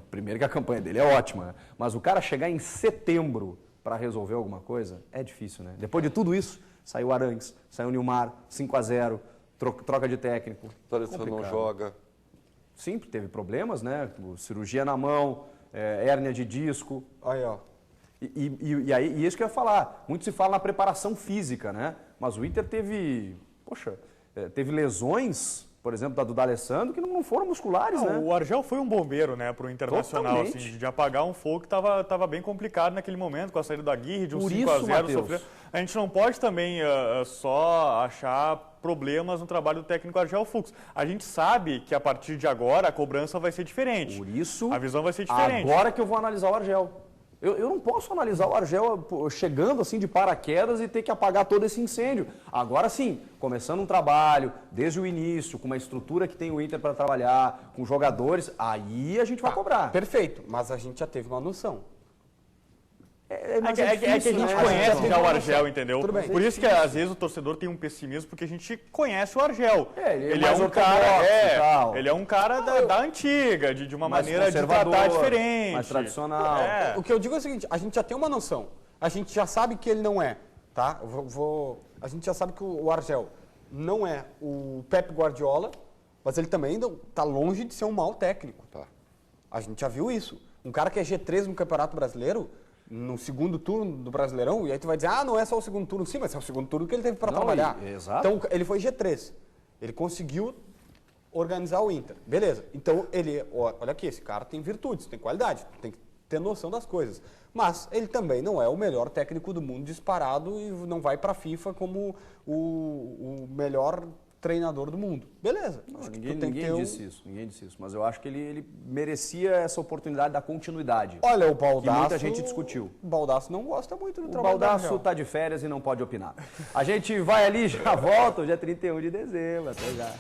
primeiro que a campanha dele é ótima, né? Mas o cara chegar em setembro para resolver alguma coisa, é difícil, né? Depois de tudo isso, saiu Arangues, saiu Nilmar, 5-0, troca de técnico. D'Alessandro não joga. Sim, teve problemas, né? Cirurgia na mão, hérnia de disco. Aí, ó. E isso que eu ia falar. Muito se fala na preparação física, né? Mas o Inter teve lesões, por exemplo, do D'Alessandro, que não foram musculares, né? O Argel foi um bombeiro, né, pro Internacional, assim, de apagar um fogo que estava bem complicado naquele momento, com a saída da Aguirre, de um 5-0 sofrer. A gente não pode também só achar problemas no trabalho do técnico Argel Fux. A gente sabe que a partir de agora a cobrança vai ser diferente. Por isso, a visão vai ser diferente. Agora que eu vou analisar o Argel. Eu não posso analisar o Argel chegando assim de paraquedas e ter que apagar todo esse incêndio. Agora sim, começando um trabalho, desde o início, com uma estrutura que tem o Inter para trabalhar, com jogadores, aí a gente vai cobrar. Perfeito, mas a gente já teve uma noção. Que a gente conhece já o Argel, entendeu? Tudo bem. Por isso que às vezes o torcedor tem um pessimismo, porque a gente conhece o Argel. Ele é um cara, ele é um cara da antiga, de uma maneira de tratar diferente. Mais tradicional. O que eu digo é o seguinte, a gente já tem uma noção. A gente já sabe que ele não é, tá? A gente já sabe que o Argel não é o Pep Guardiola, mas ele também está longe de ser um mau técnico. Tá. A gente já viu isso. Um cara que é G3 no Campeonato Brasileiro, no segundo turno do Brasileirão, e aí tu vai dizer, não é só o segundo turno. Sim, mas é o segundo turno que ele teve para trabalhar. Exato. Então, ele foi G3. Ele conseguiu organizar o Inter. Beleza. Então, olha aqui, esse cara tem virtudes, tem qualidade, tem que ter noção das coisas. Mas ele também não é o melhor técnico do mundo disparado e não vai para a FIFA como o melhor treinador do mundo. Beleza. Ninguém disse isso, mas eu acho que ele merecia essa oportunidade da continuidade. Olha, o Baldasso... Que muita gente discutiu. O Baldasso não gosta muito do trabalho. O Baldasso está de férias e não pode opinar. A gente vai ali, já volta, hoje é 31 de dezembro, até já.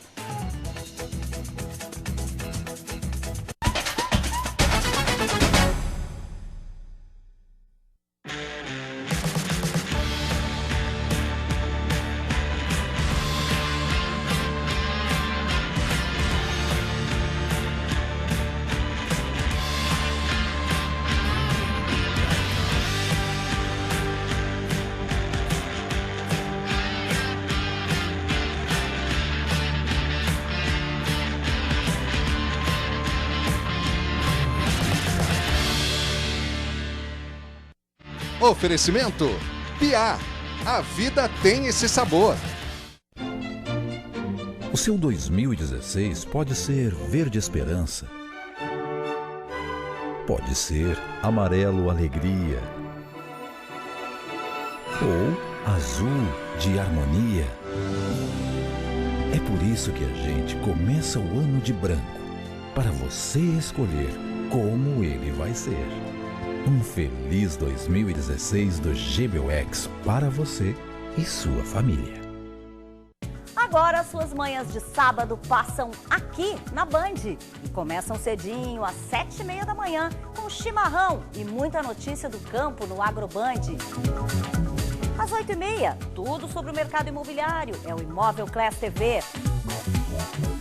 Oferecimento Piá. A vida tem esse sabor. O seu 2016 pode ser verde esperança. Pode ser amarelo alegria. Ou azul de harmonia. É por isso que a gente começa o ano de branco, para você escolher como ele vai ser. Um feliz 2016 do GBUX para você e sua família. Agora suas manhãs de sábado passam aqui na Band e começam cedinho às 7h30 da manhã com chimarrão e muita notícia do campo no Agroband. Às 8h30, tudo sobre o mercado imobiliário, é o Imóvel Class TV.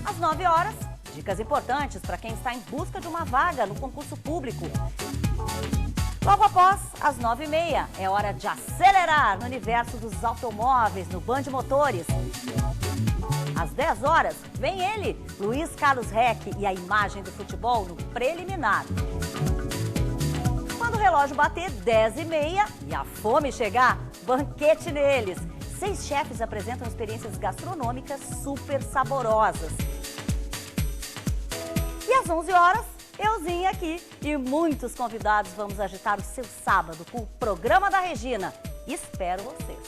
Às 9h, dicas importantes para quem está em busca de uma vaga no concurso público. Logo após, às 9h30, é hora de acelerar no universo dos automóveis no Band Motores. Às 10h, vem ele, Luiz Carlos Reck, e a imagem do futebol no preliminar. Quando o relógio bater 10h30 e a fome chegar, banquete neles. 6 chefes apresentam experiências gastronômicas super saborosas. E às 11h, euzinha aqui e muitos convidados. Vamos agitar o seu sábado com o programa da Regina. Espero vocês.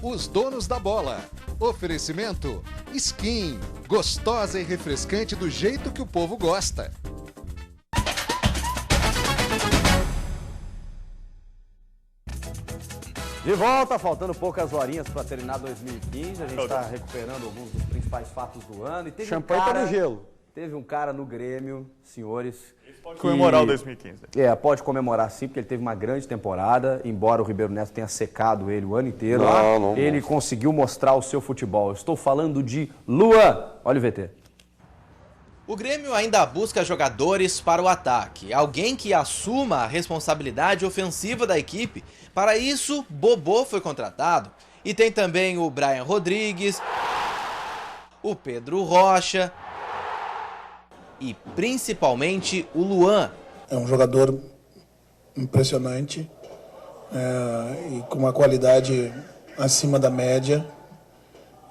Os donos da bola. Oferecimento Skin, gostosa e refrescante do jeito que o povo gosta. De volta, faltando poucas horinhas para terminar 2015. A gente está recuperando alguns dos principais fatos do ano. E teve Champanhe tá no gelo. Teve um cara no Grêmio, senhores... Pode comemorar o 2015. Pode comemorar sim, porque ele teve uma grande temporada, embora o Ribeiro Neto tenha secado ele o ano inteiro. Ele conseguiu mostrar o seu futebol. Eu estou falando de Luan. Olha o VT. O Grêmio ainda busca jogadores para o ataque, alguém que assuma a responsabilidade ofensiva da equipe. Para isso, Bobô foi contratado. E tem também o Brian Rodrigues, o Pedro Rocha e principalmente o Luan. É um jogador impressionante e com uma qualidade acima da média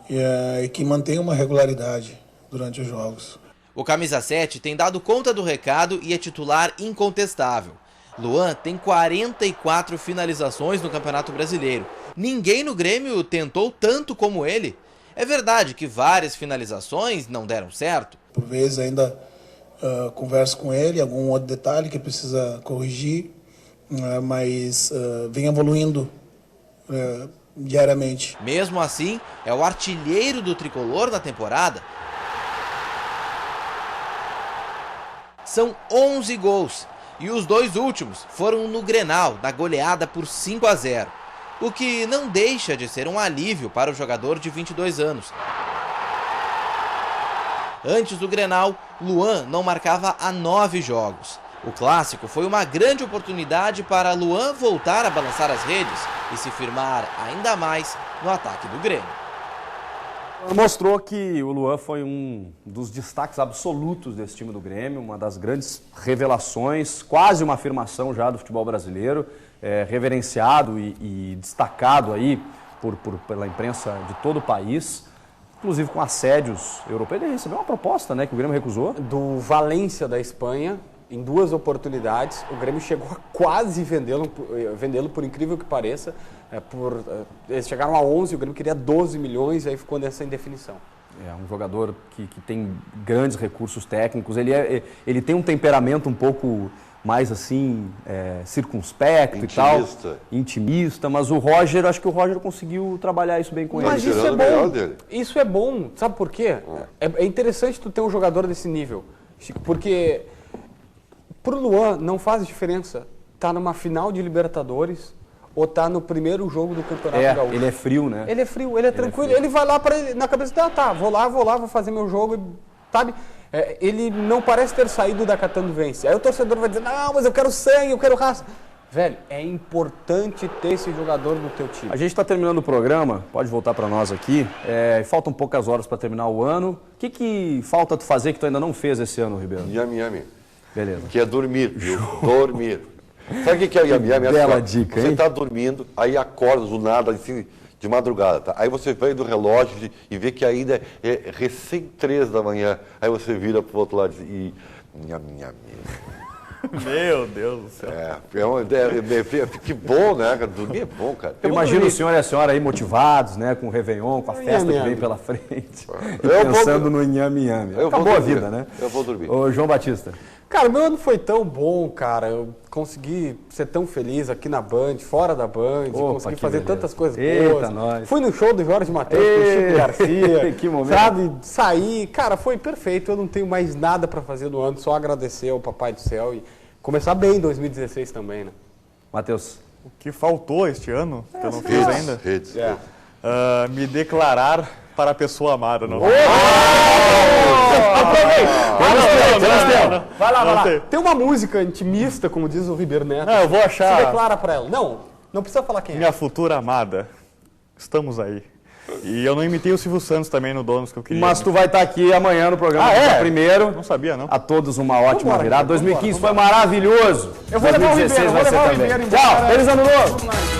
e que mantém uma regularidade durante os jogos. O camisa 7 tem dado conta do recado e é titular incontestável. Luan tem 44 finalizações no Campeonato Brasileiro. Ninguém no Grêmio tentou tanto como ele. É verdade que várias finalizações não deram certo. Por vezes ainda converso com ele, algum outro detalhe que precisa corrigir, mas vem evoluindo diariamente. Mesmo assim, é o artilheiro do tricolor na temporada. São 11 gols e os 2 últimos foram no Grenal, na goleada por 5-0, o que não deixa de ser um alívio para o jogador de 22 anos. Antes do Grenal, Luan não marcava há 9 jogos. O clássico foi uma grande oportunidade para Luan voltar a balançar as redes e se firmar ainda mais no ataque do Grêmio. Mostrou que o Luan foi um dos destaques absolutos desse time do Grêmio, uma das grandes revelações, quase uma afirmação já do futebol brasileiro, reverenciado e destacado aí pela imprensa de todo o país. Inclusive com assédios europeus. Ele recebeu uma proposta, né, que o Grêmio recusou. Do Valência da Espanha, em 2 oportunidades. O Grêmio chegou a quase vendê-lo por incrível que pareça. Eles chegaram a 11, o Grêmio queria 12 milhões, e aí ficou nessa indefinição. É um jogador que tem grandes recursos técnicos. Ele tem um temperamento um pouco mais assim, circunspecto intimista. E tal. Intimista. Mas o Roger, acho que o Roger conseguiu trabalhar isso bem com ele. Mas isso é bom. Isso é bom. Sabe por quê? É interessante tu ter um jogador desse nível, Chico, porque pro Luan não faz diferença tá numa final de Libertadores ou tá no primeiro jogo do Campeonato Gaúcho. Ele é frio, né? Ele é frio, ele é tranquilo. Ele vai lá na cabeça dele, vou lá, vou fazer meu jogo, sabe? Ele não parece ter saído da Catando Vence. Aí o torcedor vai dizer, não, mas eu quero sangue, eu quero raça. Velho, é importante ter esse jogador no teu time. A gente está terminando o programa, pode voltar para nós aqui. Faltam poucas horas para terminar o ano. O que falta tu fazer que tu ainda não fez esse ano, Ribeiro? Yami. Beleza. Que é dormir, viu? Dormir. Sabe o que é o Yami? Bela dica, Você hein? está dormindo, aí acorda do nada, assim, de madrugada, tá? Aí você vem do relógio e vê que ainda é recém 3 da manhã. Aí você vira pro outro lado e Yami. Meu Deus do céu. Que bom, né, cara? Dormir é bom, cara. Eu imagino o senhor e a senhora aí motivados, né, com o Réveillon, com a festa que vem pela frente. E pensando no Yami. Acabou a vida, né? Eu vou dormir. Ô, João Batista. Cara, o meu ano foi tão bom, cara. Eu consegui ser tão feliz aqui na Band, fora da Band, consegui fazer tantas coisas boas. Nós. Fui no show do Jorge Mateus com o Chico Garcia. Que momento. Sabe, saí. Cara, foi perfeito. Eu não tenho mais nada pra fazer no ano, só agradecer ao Papai do Céu e começar bem em 2016 também, né? Matheus. O que faltou este ano, que eu não fiz ainda? Redes. Me declarar para a pessoa amada. Não. Vai lá. Tem uma música intimista, como diz o Ribeiro Neto. Não, eu vou achar. Você declara pra ela. Não precisa falar quem é. Minha futura amada. Estamos aí. E eu não imitei o Silvio Santos também no Donos que eu queria. Mas tu vai estar aqui amanhã no programa primeiro. Não sabia, não. A todos uma ótima virada. 2015 foi maravilhoso. Eu vou levar o Ribeiro, vai ser também. Tchau, feliz ano novo.